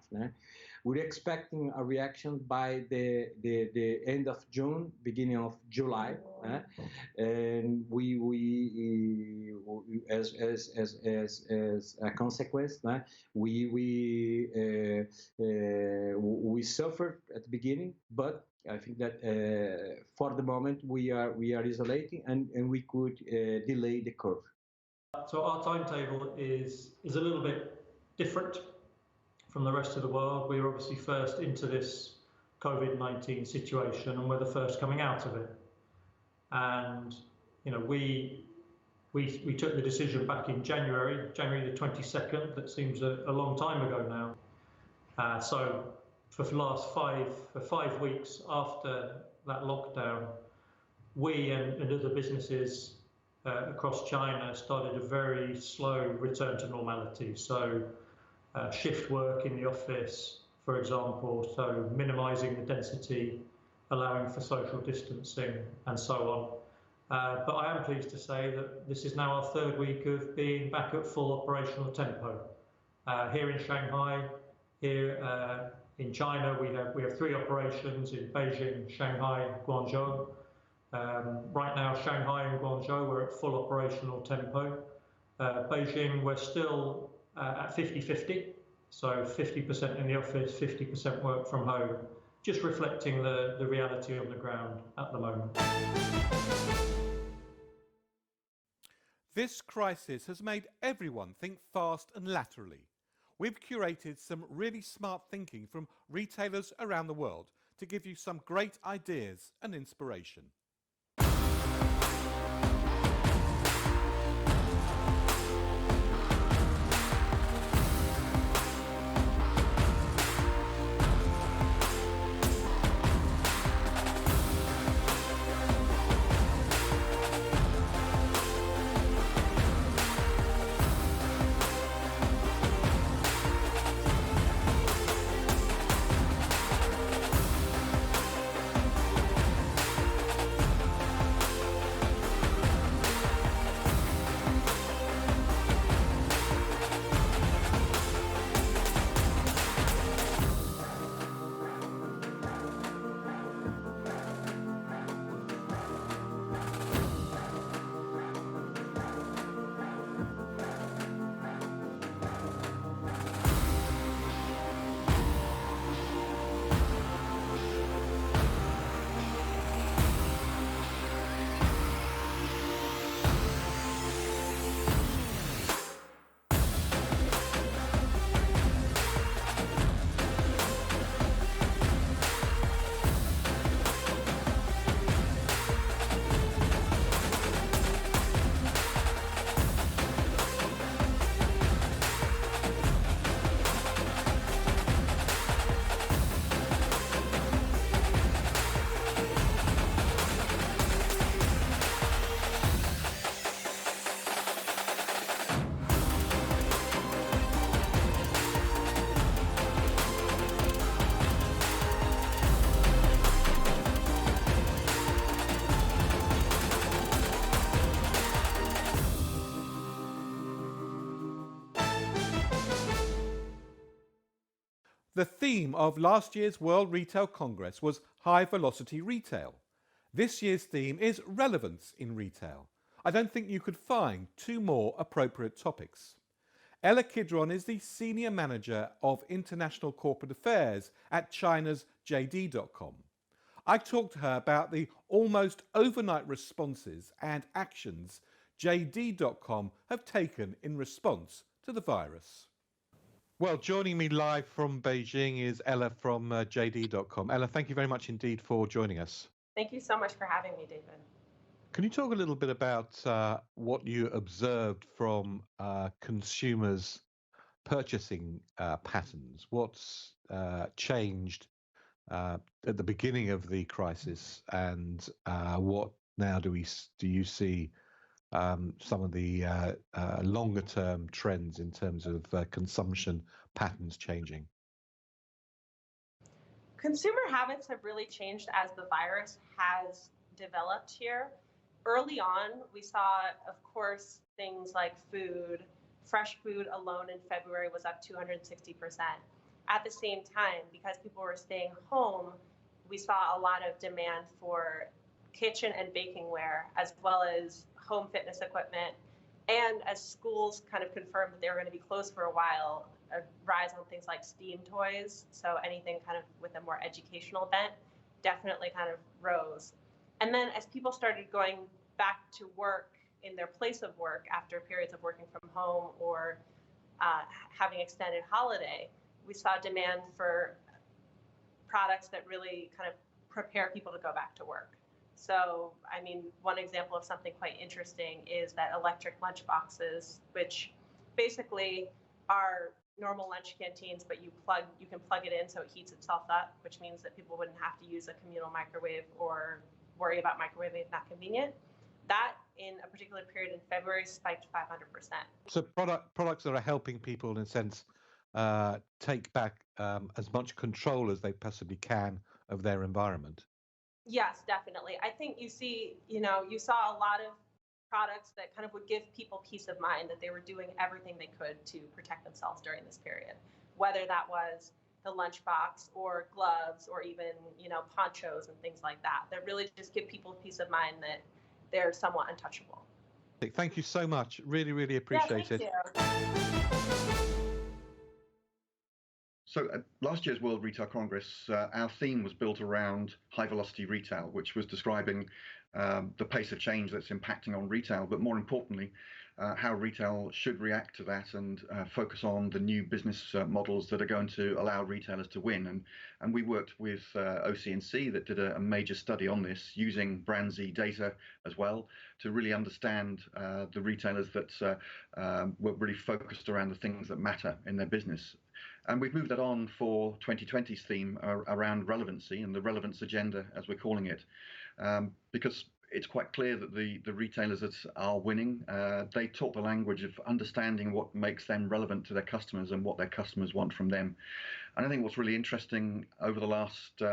We're expecting a reaction by the end of June, beginning of July, and we as a consequence, we suffered at the beginning, but I think that for the moment we are isolating, and we could delay the curve. So our timetable is a little bit different from the rest of the world. We're obviously first into this COVID-19 situation, and we're the first coming out of it. And we took the decision back in January the 22nd. That seems a long time ago now. So for 5 weeks after that lockdown, we and other businesses across China started a very slow return to normality. So shift work in the office, for example, so minimizing the density, allowing for social distancing and so on. But I am pleased to say that this is now our third week of being back at full operational tempo. Here in Shanghai, here in China, we have 3 operations in Beijing, Shanghai, Guangzhou. Right now, Shanghai and Guangzhou, we're at full operational tempo. Beijing, we're still at 50-50, so 50% in the office, 50% work from home, just reflecting the reality on the ground at the moment. This crisis has made everyone think fast and laterally. We've curated some really smart thinking from retailers around the world to give you some great ideas and inspiration. The theme of last year's World Retail Congress was high velocity retail. This year's theme is relevance in retail. I don't think you could find 2 more appropriate topics. Ella Kidron is the Senior Manager of International Corporate Affairs at China's JD.com. I talked to her about the almost overnight responses and actions JD.com have taken in response to the virus. Well, joining me live from Beijing is Ella from JD.com. Ella, thank you very much indeed for joining us. Thank you so much for having me, David. Can you talk a little bit about what you observed from consumers' purchasing patterns? What's changed at the beginning of the crisis, and what now do you see some of the longer-term trends in terms of consumption patterns changing? Consumer habits have really changed as the virus has developed here. Early on, we saw, of course, things like food. Fresh food alone in February was up 260%. At the same time, because people were staying home, we saw a lot of demand for kitchen and baking ware, as well as home fitness equipment. And as schools kind of confirmed that they were going to be closed for a while, a rise on things like STEAM toys, so anything kind of with a more educational bent, definitely kind of rose. And then as people started going back to work in their place of work after periods of working from home or having extended holiday, we saw demand for products that really kind of prepare people to go back to work. So, I mean, one example of something quite interesting is that electric lunch boxes, which basically are normal lunch canteens, but you can plug it in so it heats itself up, which means that people wouldn't have to use a communal microwave or worry about microwaving if not convenient. That in a particular period in February spiked 500%. So products that are helping people in a sense take back as much control as they possibly can of their environment. Yes, definitely. I think you saw a lot of products that kind of would give people peace of mind that they were doing everything they could to protect themselves during this period, whether that was the lunchbox or gloves or even, ponchos and things like that, that really just give people peace of mind that they're somewhat untouchable. Thank you so much. Really, really appreciate it. So at last year's World Retail Congress, our theme was built around high velocity retail, which was describing the pace of change that's impacting on retail, but more importantly, how retail should react to that and focus on the new business models that are going to allow retailers to win. And we worked with OC&C that did a major study on this using BrandZ data as well to really understand the retailers that were really focused around the things that matter in their business. And we've moved that on for 2020's theme around relevancy and the relevance agenda, as we're calling it, because it's quite clear that the retailers that are winning, they talk the language of understanding what makes them relevant to their customers and what their customers want from them. And I think what's really interesting over the last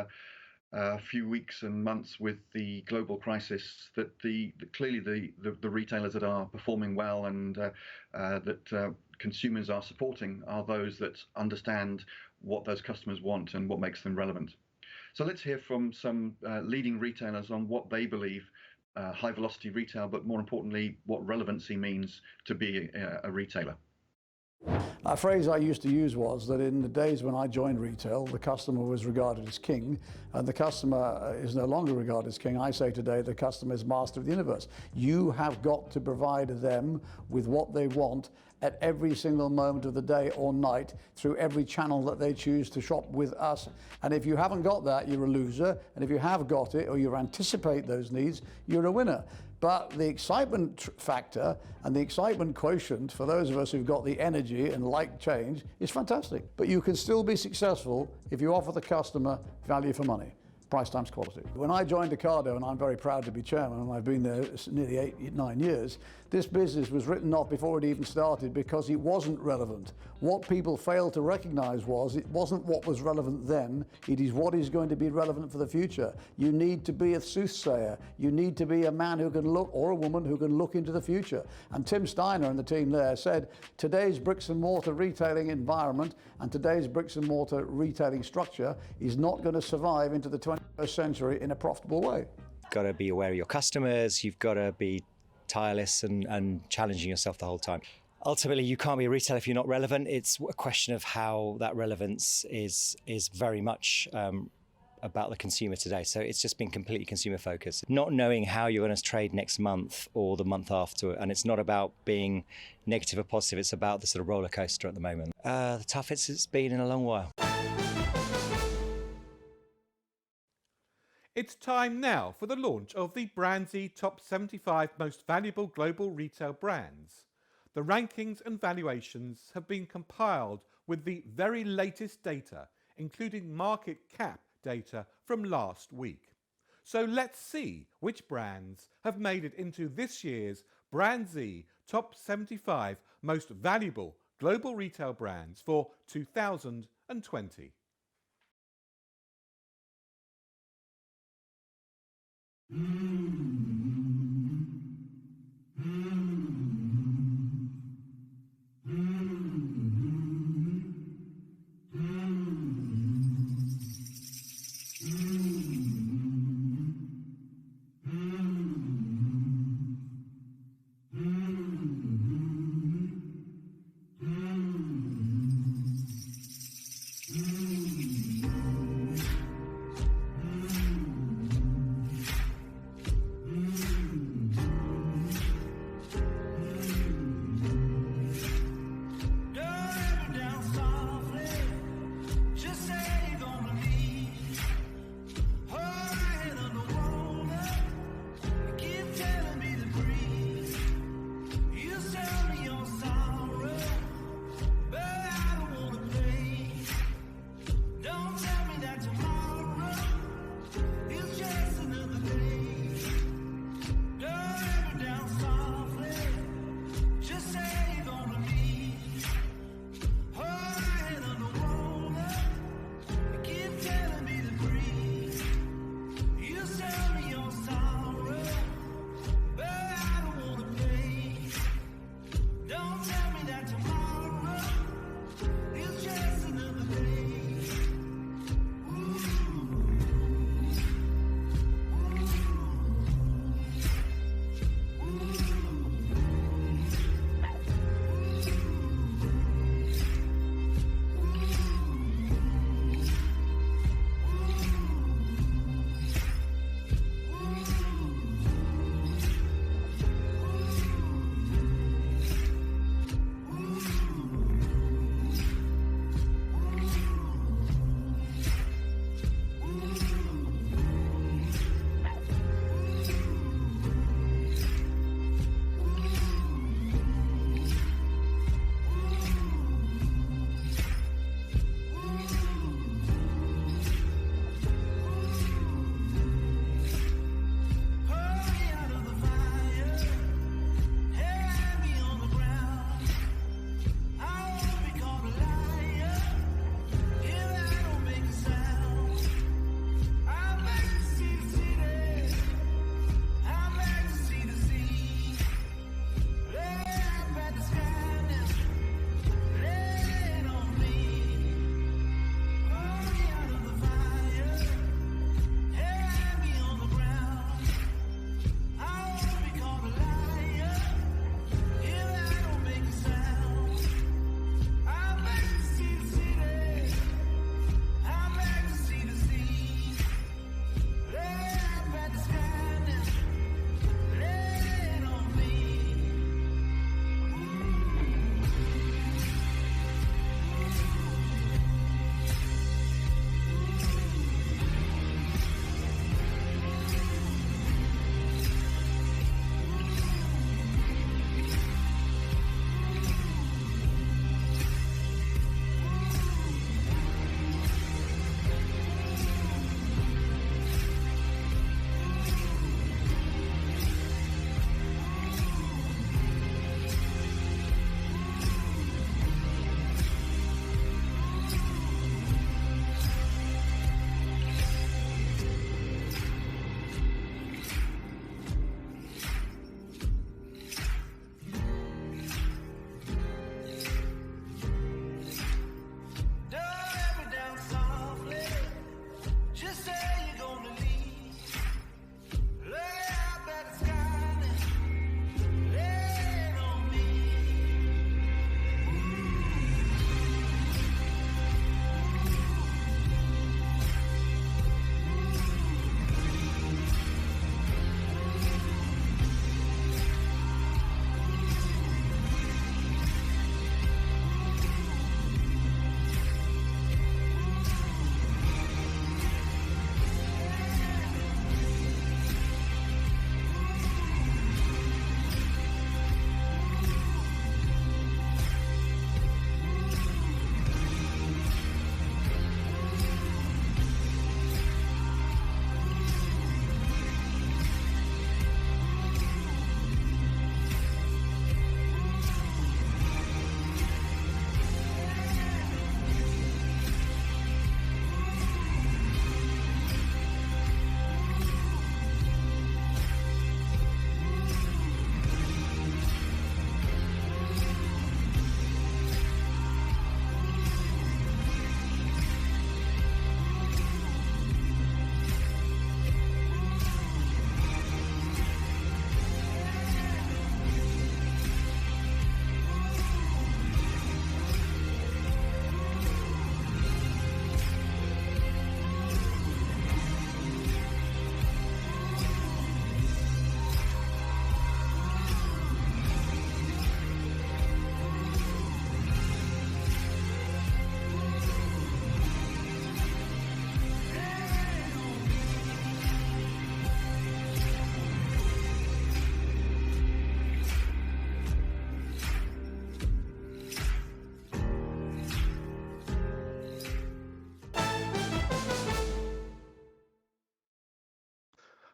few weeks and months with the global crisis, that clearly the retailers that are performing well and that consumers are supporting are those that understand what those customers want and what makes them relevant. So let's hear from some leading retailers on what they believe high velocity retail, but more importantly, what relevancy means to be a retailer. A phrase I used to use was that in the days when I joined retail, the customer was regarded as king, and the customer is no longer regarded as king. I say today the customer is master of the universe. You have got to provide them with what they want at every single moment of the day or night through every channel that they choose to shop with us. And if you haven't got that, you're a loser. And if you have got it or you anticipate those needs, you're a winner. But the excitement factor and the excitement quotient for those of us who've got the energy and like change is fantastic. But you can still be successful if you offer the customer value for money. Price times quality. When I joined Ocado, and I'm very proud to be chairman, and I've been there nearly 9 years, this business was written off before it even started because it wasn't relevant. What people failed to recognize was it wasn't what was relevant then, it is what is going to be relevant for the future. You need to be a soothsayer. You need to be a man who can look, or a woman who can look into the future. And Tim Steiner and the team there said, today's bricks and mortar retailing environment and today's bricks and mortar retailing structure is not going to survive into the 21st century in a profitable way. You've got to be aware of your customers, you've got to be tireless and challenging yourself the whole time. Ultimately, you can't be a retailer if you're not relevant. It's a question of how that relevance is very much about the consumer today. So it's just been completely consumer focused. Not knowing how you're going to trade next month or the month after. And it's not about being negative or positive. It's about the sort of roller coaster at the moment. The toughest it's been in a long while. It's time now for the launch of the BrandZ Top 75 Most Valuable Global Retail Brands. The rankings and valuations have been compiled with the very latest data, including market cap data from last week. So let's see which brands have made it into this year's BrandZ Top 75 Most Valuable Global Retail Brands for 2020.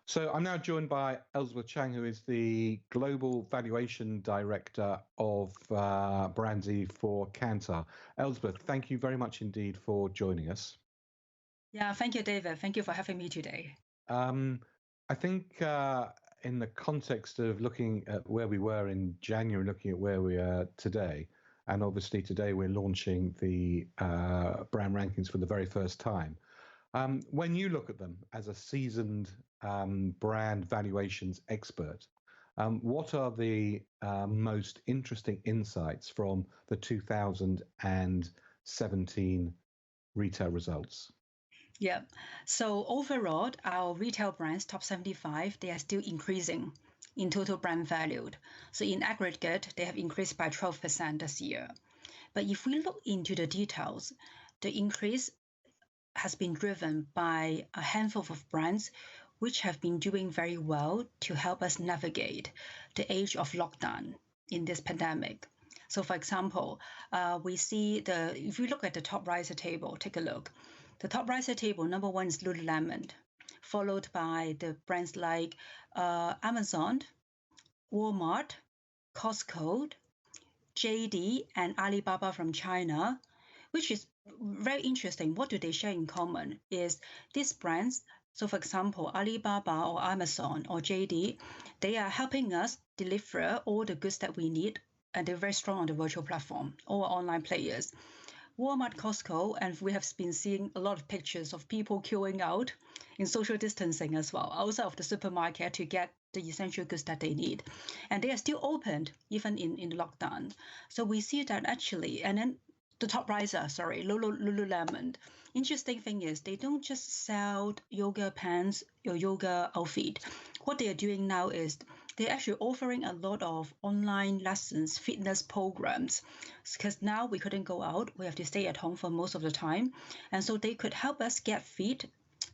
So I'm now joined by Elizabeth Chang, who is the Global Valuation Director of BrandZ for Kantar. Elizabeth, thank you very much indeed for joining us. Yeah, thank you, David. Thank you for having me today. I think in the context of looking at where we were in January, looking at where we are today, and obviously today we're launching the brand rankings for the very first time. When you look at them as a seasoned brand valuations expert, what are the most interesting insights from the 2017 retail results? Yeah, so overall, our retail brands, top 75, they are still increasing in total brand value. So in aggregate, they have increased by 12% this year. But if we look into the details, the increase has been driven by a handful of brands which have been doing very well to help us navigate the age of lockdown in this pandemic. So for example, we see if we look at the top riser table, take a look. The top riser table, number one is Lululemon, followed by the brands like Amazon, Walmart, Costco, JD, and Alibaba from China, which is very interesting. What do they share in common is these brands. So for example, Alibaba or Amazon or JD, they are helping us deliver all the goods that we need, and they're very strong on the virtual platform, all online players. Walmart, Costco, and we have been seeing a lot of pictures of people queuing out in social distancing as well, outside of the supermarket to get the essential goods that they need. And they are still opened even in lockdown. So we see that actually, and then the top riser, Lululemon. Interesting thing is they don't just sell yoga pants or yoga outfit. What they are doing now is they're actually offering a lot of online lessons, fitness programs, because now we couldn't go out. We have to stay at home for most of the time. And so they could help us get fit,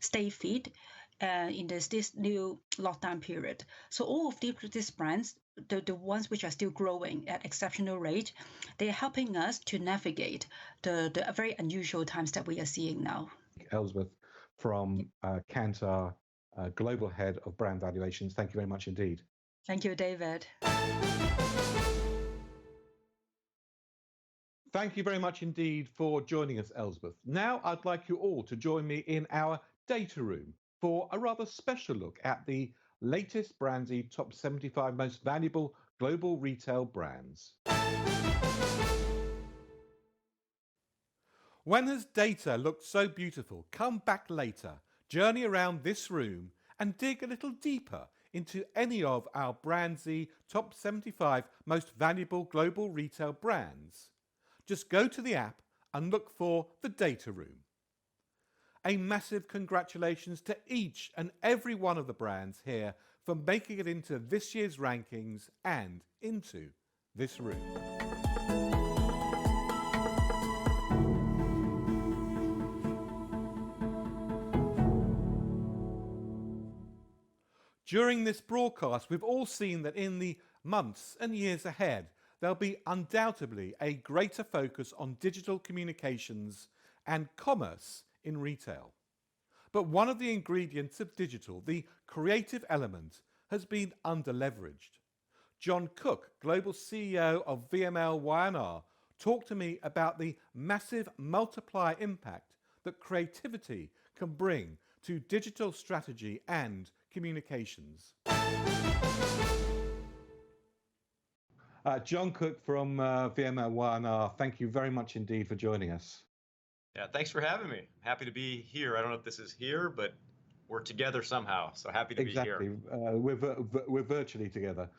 stay fit in this new lockdown period. So all of these brands, the ones which are still growing at exceptional rate, they're helping us to navigate the very unusual times that we are seeing now. Elizabeth from Kantar, Global Head of Brand Valuations, thank you very much indeed. Thank you, David. Thank you very much indeed for joining us, Elizabeth. Now I'd like you all to join me in our data room for a rather special look at the latest BrandZ top 75 most valuable global retail brands. When has data looked so beautiful? Come back later, journey around this room and dig a little deeper into any of our BrandZ top 75 most valuable global retail brands. Just go to the app and look for the data room. A massive congratulations to each and every one of the brands here for making it into this year's rankings and into this room. During this broadcast, we've all seen that in the months and years ahead, there'll be undoubtedly a greater focus on digital communications and commerce in retail. But one of the ingredients of digital, the creative element, has been under-leveraged. John Cook, Global CEO of VML Y&R, talked to me about the massive multiplier impact that creativity can bring to digital strategy and communications. John Cook from VML Y&R, thank you very much indeed for joining us. Yeah, thanks for having me. Happy to be here. I don't know if this is here, but we're together somehow, so happy to be here. We're virtually together.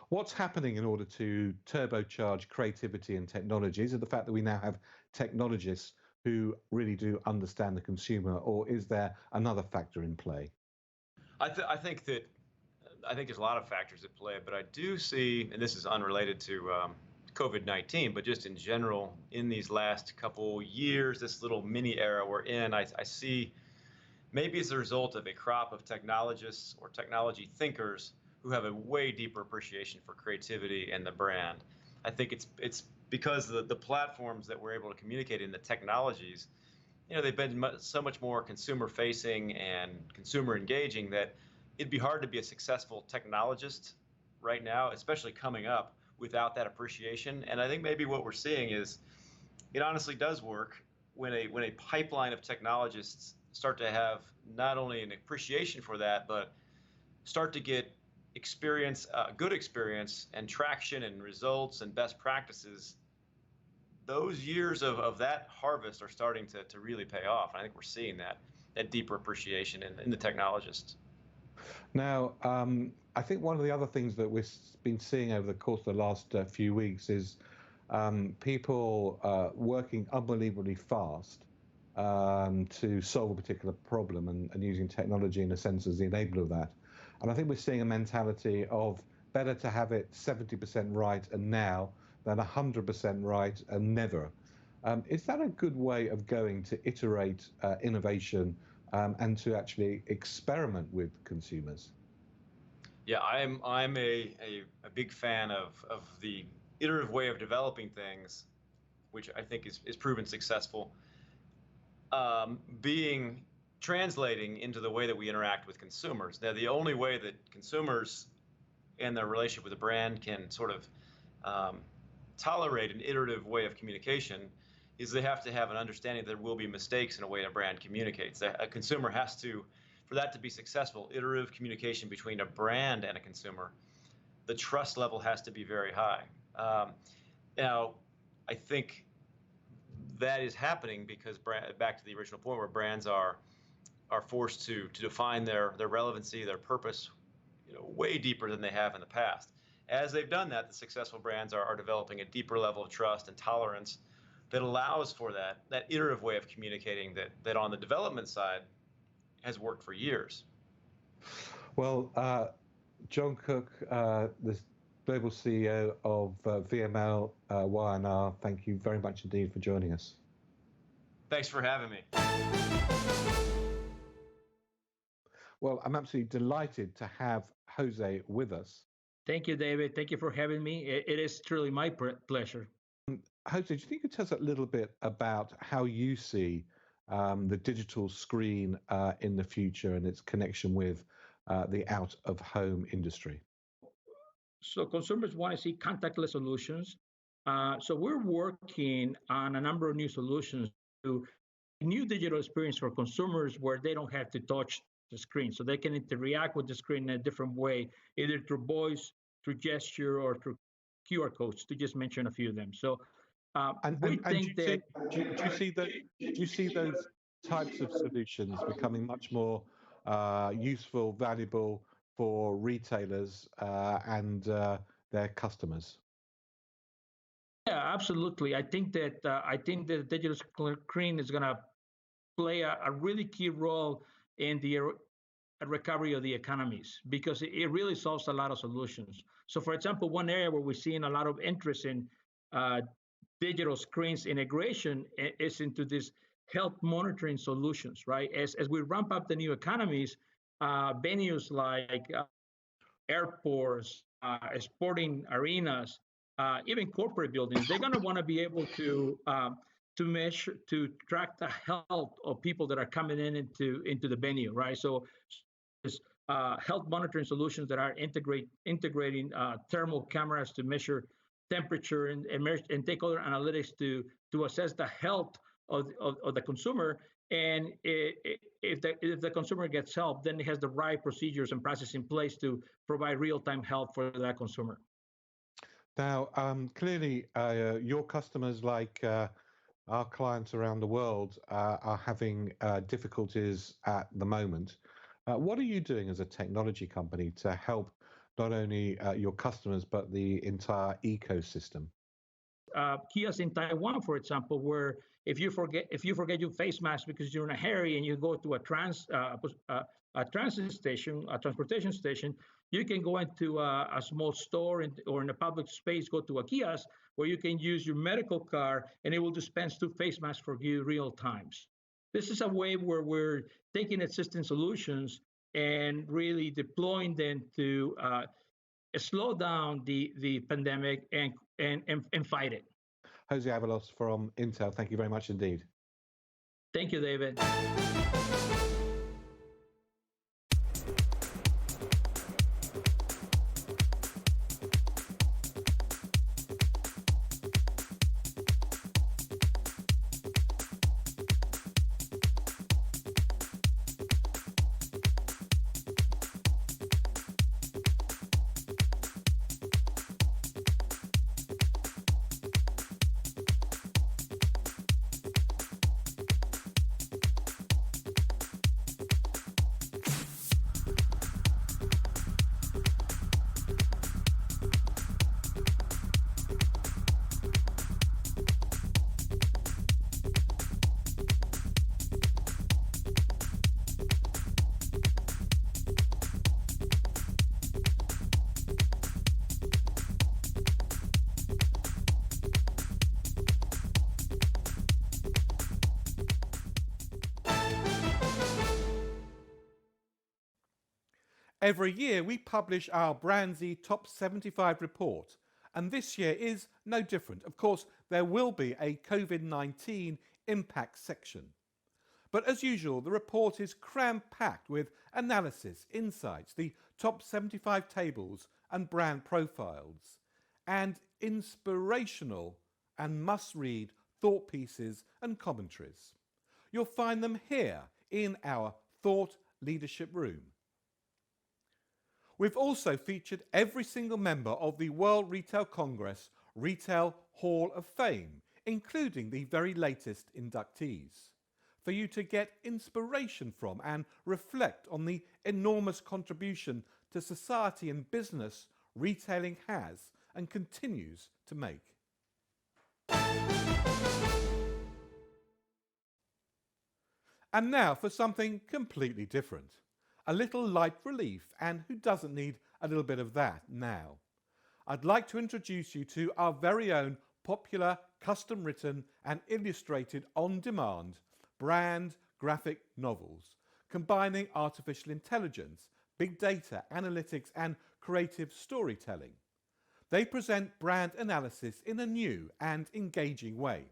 What's happening in order to turbocharge creativity and technology? Is it the fact that we now have technologists who really do understand the consumer, or is there another factor in play? I think there's a lot of factors at play, but I do see, and this is unrelated to COVID-19, but just in general, in these last couple years, this little mini era we're in, I see maybe as a result of a crop of technologists or technology thinkers who have a way deeper appreciation for creativity and the brand. I think it's because the platforms that we're able to communicate in, the technologies, you know, they've been so much more consumer facing and consumer engaging that it'd be hard to be a successful technologist right now, especially coming up, without that appreciation. And I think maybe what we're seeing is it honestly does work when a pipeline of technologists start to have not only an appreciation for that, but start to get experience, good experience and traction and results and best practices. Those years of that harvest are starting to really pay off. I think we're seeing that deeper appreciation in the technologists. Now, I think one of the other things that we've been seeing over the course of the last few weeks is people working unbelievably fast to solve a particular problem and using technology in a sense as the enabler of that. And I think we're seeing a mentality of better to have it 70% right and now than 100% right and never. Is that a good way of going to iterate innovation and to actually experiment with consumers? Yeah, I'm a big fan of the iterative way of developing things, which I think is proven successful, translating into the way that we interact with consumers. Now, the only way that consumers and their relationship with a brand can sort of tolerate an iterative way of communication is they have to have an understanding that there will be mistakes in a way a brand communicates. A consumer has to, for that to be successful, iterative communication between a brand and a consumer, the trust level has to be very high. Now, I think that is happening because, back to the original point, where brands are forced to define their relevancy, their purpose, way deeper than they have in the past. As they've done that, the successful brands are developing a deeper level of trust and tolerance that allows for that iterative way of communicating that on the development side has worked for years. Well, John Cook, the global CEO of VML Y&R, thank you very much indeed for joining us. Thanks for having me. Well, I'm absolutely delighted to have Jose with us. Thank you, David. Thank you for having me. It is truly my pleasure. Jose, do you think you could tell us a little bit about how you see the digital screen in the future and its connection with the out-of-home industry? So consumers want to see contactless solutions. So we're working on a number of new solutions to new digital experience for consumers where they don't have to touch the screen. So they can interact with the screen in a different way, either through voice, through gesture, or through QR codes, to just mention a few of them. So do you see those types of solutions becoming much more useful, valuable for retailers and their customers? Yeah, absolutely. I think that the digital screen is going to play a really key role in the recovery of the economies because it really solves a lot of solutions. So, for example, one area where we're seeing a lot of interest in digital screens integration is into these health monitoring solutions, right? As we ramp up the new economies, venues like airports, sporting arenas, even corporate buildings, they're going to want to be able to measure, to track the health of people that are coming into the venue, right? So health monitoring solutions that are integrating thermal cameras to measure temperature and take other analytics to assess the health of the consumer. And if the consumer gets help, then it has the right procedures and processes in place to provide real-time help for that consumer. Now, clearly, your customers, like our clients around the world, are having difficulties at the moment. What are you doing as a technology company to help not only your customers, but the entire ecosystem? Kiosks in Taiwan, for example, where if you forget your face mask because you're in a hurry and you go to a transit station, a transportation station, you can go into a small store or in a public space, go to a kiosk where you can use your medical card and it will dispense 2 face masks for you real times. This is a way where we're taking existing solutions and really deploying them to slow down the pandemic and fight it. Jose Avalos from Intel, thank you very much indeed. Thank you, David. Every year we publish our BrandZ Top 75 report, and this year is no different. Of course, there will be a COVID-19 impact section. But as usual, the report is cram-packed with analysis, insights, the top 75 tables and brand profiles, and inspirational and must-read thought pieces and commentaries. You'll find them here in our Thought Leadership Room. We've also featured every single member of the World Retail Congress Retail Hall of Fame, including the very latest inductees, for you to get inspiration from and reflect on the enormous contribution to society and business retailing has and continues to make. And now for something completely different. A little light relief, and who doesn't need a little bit of that now? I'd like to introduce you to our very own popular, custom-written and illustrated on-demand brand graphic novels, combining artificial intelligence, big data, analytics and creative storytelling. They present brand analysis in a new and engaging way.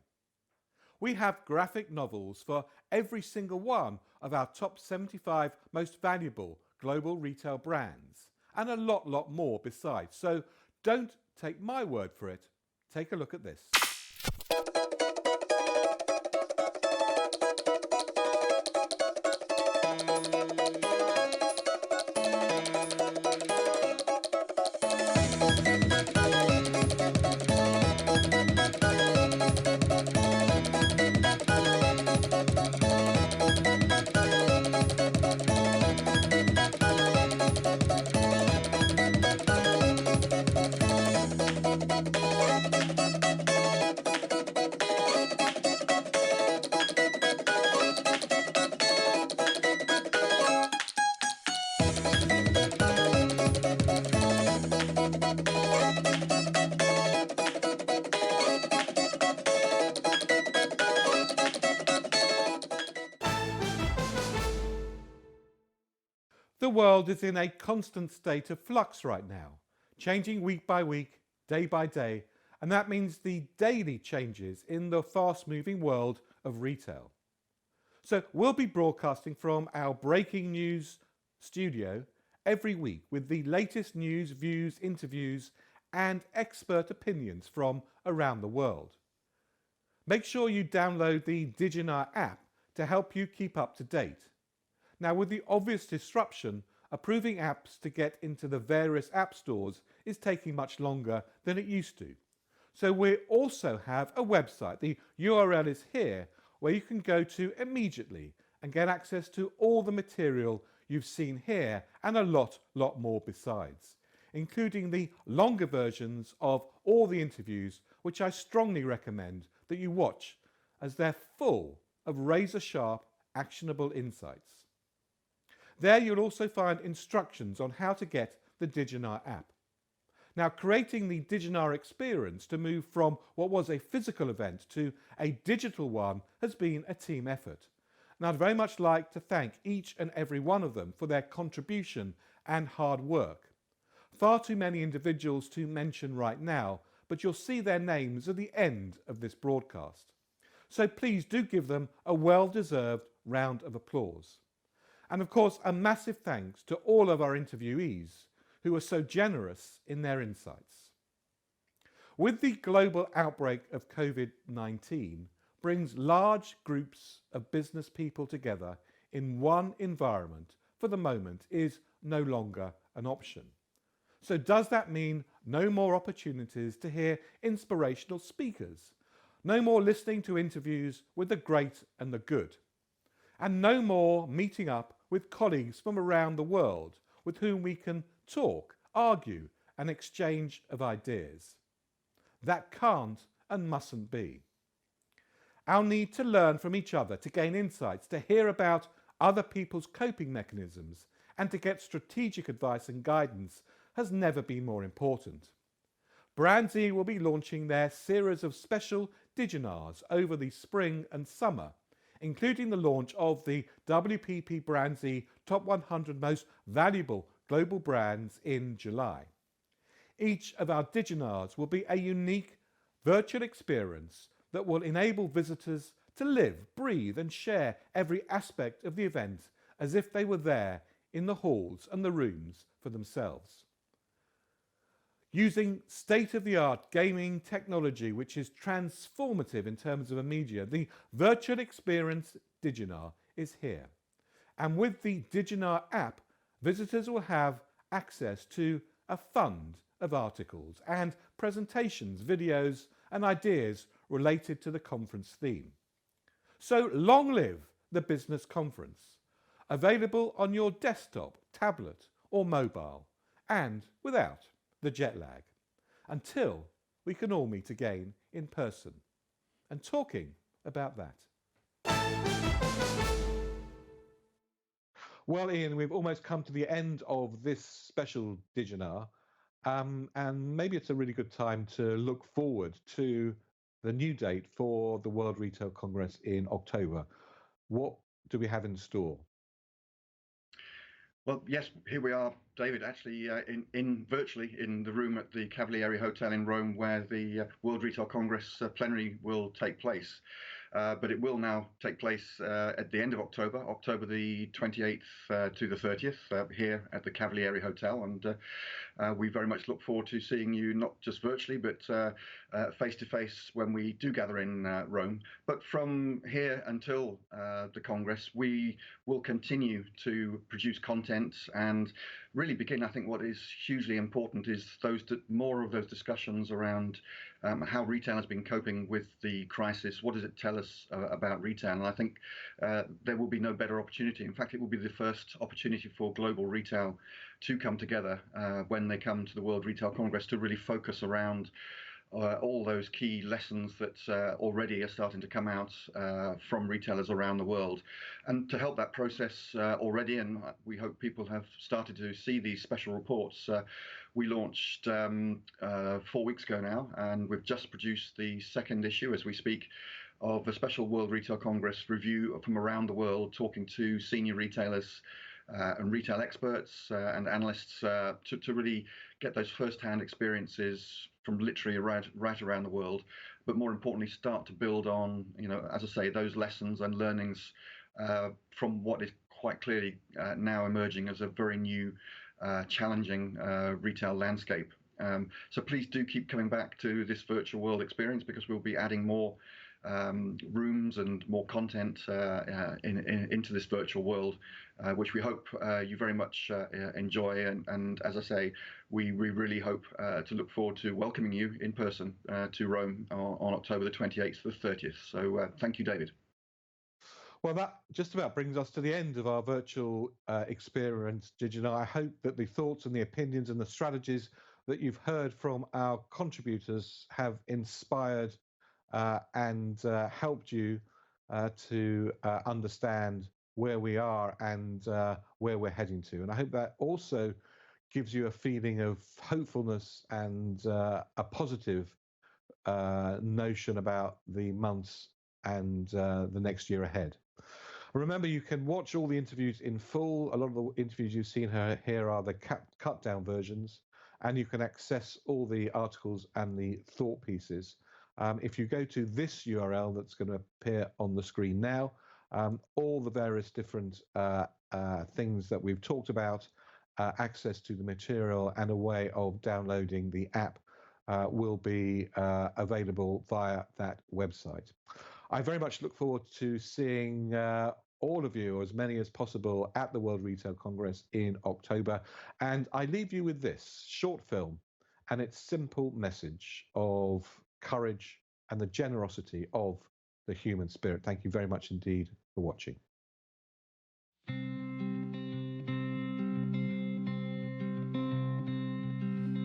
We have graphic novels for every single one of our top 75 most valuable global retail brands, and a lot more besides. So don't take my word for it. Take a look at this. The world is in a constant state of flux right now, changing week by week, day by day, and that means the daily changes in the fast-moving world of retail. So we'll be broadcasting from our breaking news studio every week with the latest news, views, interviews, and expert opinions from around the world. Make sure you download the Diginar app to help you keep up to date. Now, with the obvious disruption, approving apps to get into the various app stores is taking much longer than it used to. So we also have a website. The URL is here, where you can go to immediately and get access to all the material you've seen here and a lot more besides, including the longer versions of all the interviews, which I strongly recommend that you watch, as they're full of razor-sharp, actionable insights. There you'll also find instructions on how to get the Diginar app. Now, creating the Diginar experience to move from what was a physical event to a digital one has been a team effort. And I'd very much like to thank each and every one of them for their contribution and hard work. Far too many individuals to mention right now, but you'll see their names at the end of this broadcast. So please do give them a well-deserved round of applause. And of course, a massive thanks to all of our interviewees who were so generous in their insights. With the global outbreak of COVID-19 brings large groups of business people together in one environment for the moment is no longer an option. So does that mean no more opportunities to hear inspirational speakers? No more listening to interviews with the great and the good? And no more meeting up with colleagues from around the world with whom we can talk, argue and exchange of ideas? That can't and mustn't be. Our need to learn from each other, to gain insights, to hear about other people's coping mechanisms and to get strategic advice and guidance has never been more important. BrandZ will be launching their series of special Diginars over the spring and summer, including the launch of the WPP BrandZ Top 100 Most Valuable global brands in July. Each of our Diginars will be a unique virtual experience that will enable visitors to live, breathe and share every aspect of the event as if they were there in the halls and the rooms for themselves. Using state-of-the-art gaming technology which is transformative in terms of a media, the virtual experience Diginar is here. And with the Diginar app, visitors will have access to a fund of articles and presentations, videos and ideas related to the conference theme. So long live the business conference, available on your desktop, tablet or mobile, and without the jet lag, until we can all meet again in person. And talking about that. Well, Ian, we've almost come to the end of this special Diginar, and maybe it's a really good time to look forward to the new date for the World Retail Congress in October. What do we have in store? Well, yes, here we are, David, actually in virtually in the room at the Cavalieri Hotel in Rome, where the World Retail Congress plenary will take place. But it will now take place at the end of October, October the 28th to the 30th, here at the Cavalieri Hotel. And we very much look forward to seeing you, not just virtually, but face-to-face when we do gather in Rome. But from here until the Congress, we will continue to produce content and really begin, I think, what is hugely important is more of those discussions around how retail has been coping with the crisis. What does it tell us about retail? And I think there will be no better opportunity. In fact, it will be the first opportunity for global retail to come together when they come to the World Retail Congress to really focus around all those key lessons that already are starting to come out from retailers around the world. And to help that process already, and we hope people have started to see these special reports, we launched 4 weeks ago now, and we've just produced the second issue as we speak of a special World Retail Congress review from around the world, talking to senior retailers and retail experts and analysts to really get those first-hand experiences from literally right around the world, but more importantly, start to build on, as I say, those lessons and learnings from what is quite clearly now emerging as a very new, challenging retail landscape. So please do keep coming back to this virtual world experience, because we'll be adding more rooms and more content into this virtual world, which we hope you very much enjoy. And as I say, we really hope to look forward to welcoming you in person to Rome on October the 28th to the 30th. So thank you, David. Well, that just about brings us to the end of our virtual experience, Diginar. I hope that the thoughts and the opinions and the strategies that you've heard from our contributors have inspired and helped you to understand where we are and where we're heading to. And I hope that also gives you a feeling of hopefulness and a positive notion about the months and the next year ahead. Remember, you can watch all the interviews in full. A lot of the interviews you've seen here are the cut down versions, and you can access all the articles and the thought pieces. If you go to this URL that's going to appear on the screen now, all the various different things that we've talked about, access to the material and a way of downloading the app will be available via that website. I very much look forward to seeing all of you, as many as possible, at the World Retail Congress in October. And I leave you with this short film and its simple message of courage and the generosity of the human spirit. Thank you very much indeed for watching.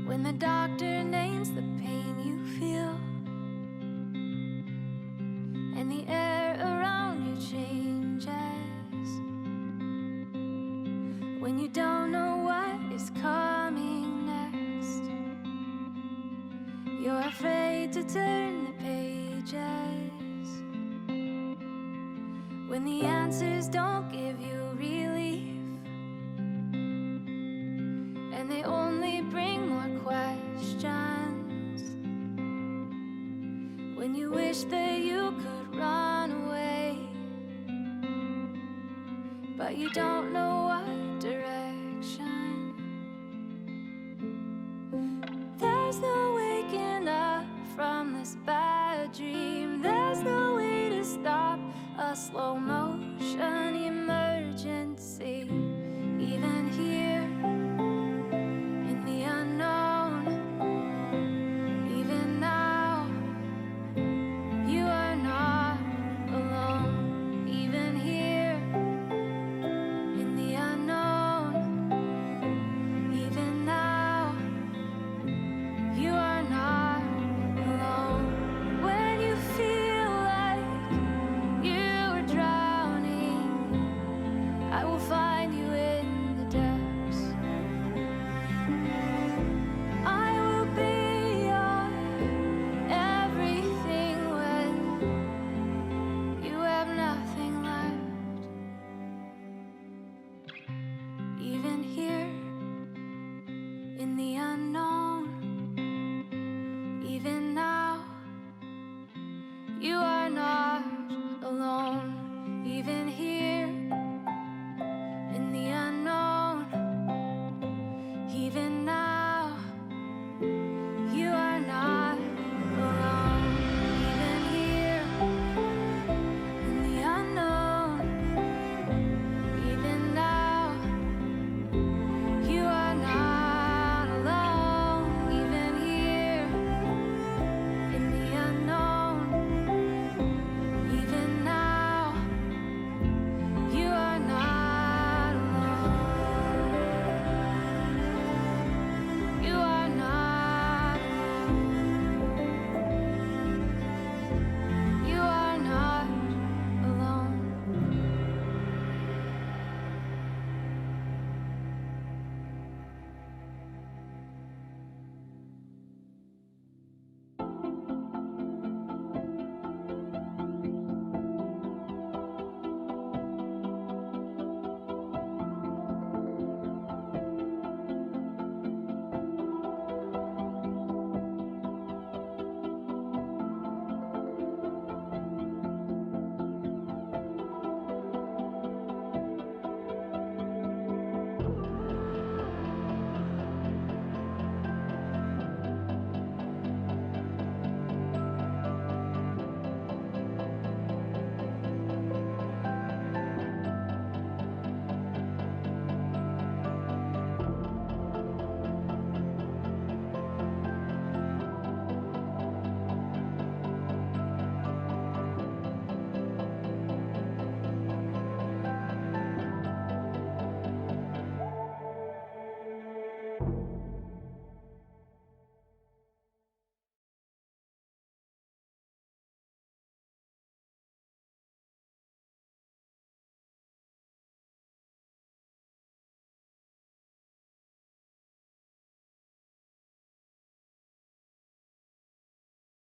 When the doctor names the pain you feel and the air around you changes, when you don't know what is coming next, you're afraid to turn the pages, when the answers don't give you relief, wish that you could run away, but you don't know what direction. There's no waking up from this bad dream. There's no way to stop a slow motion.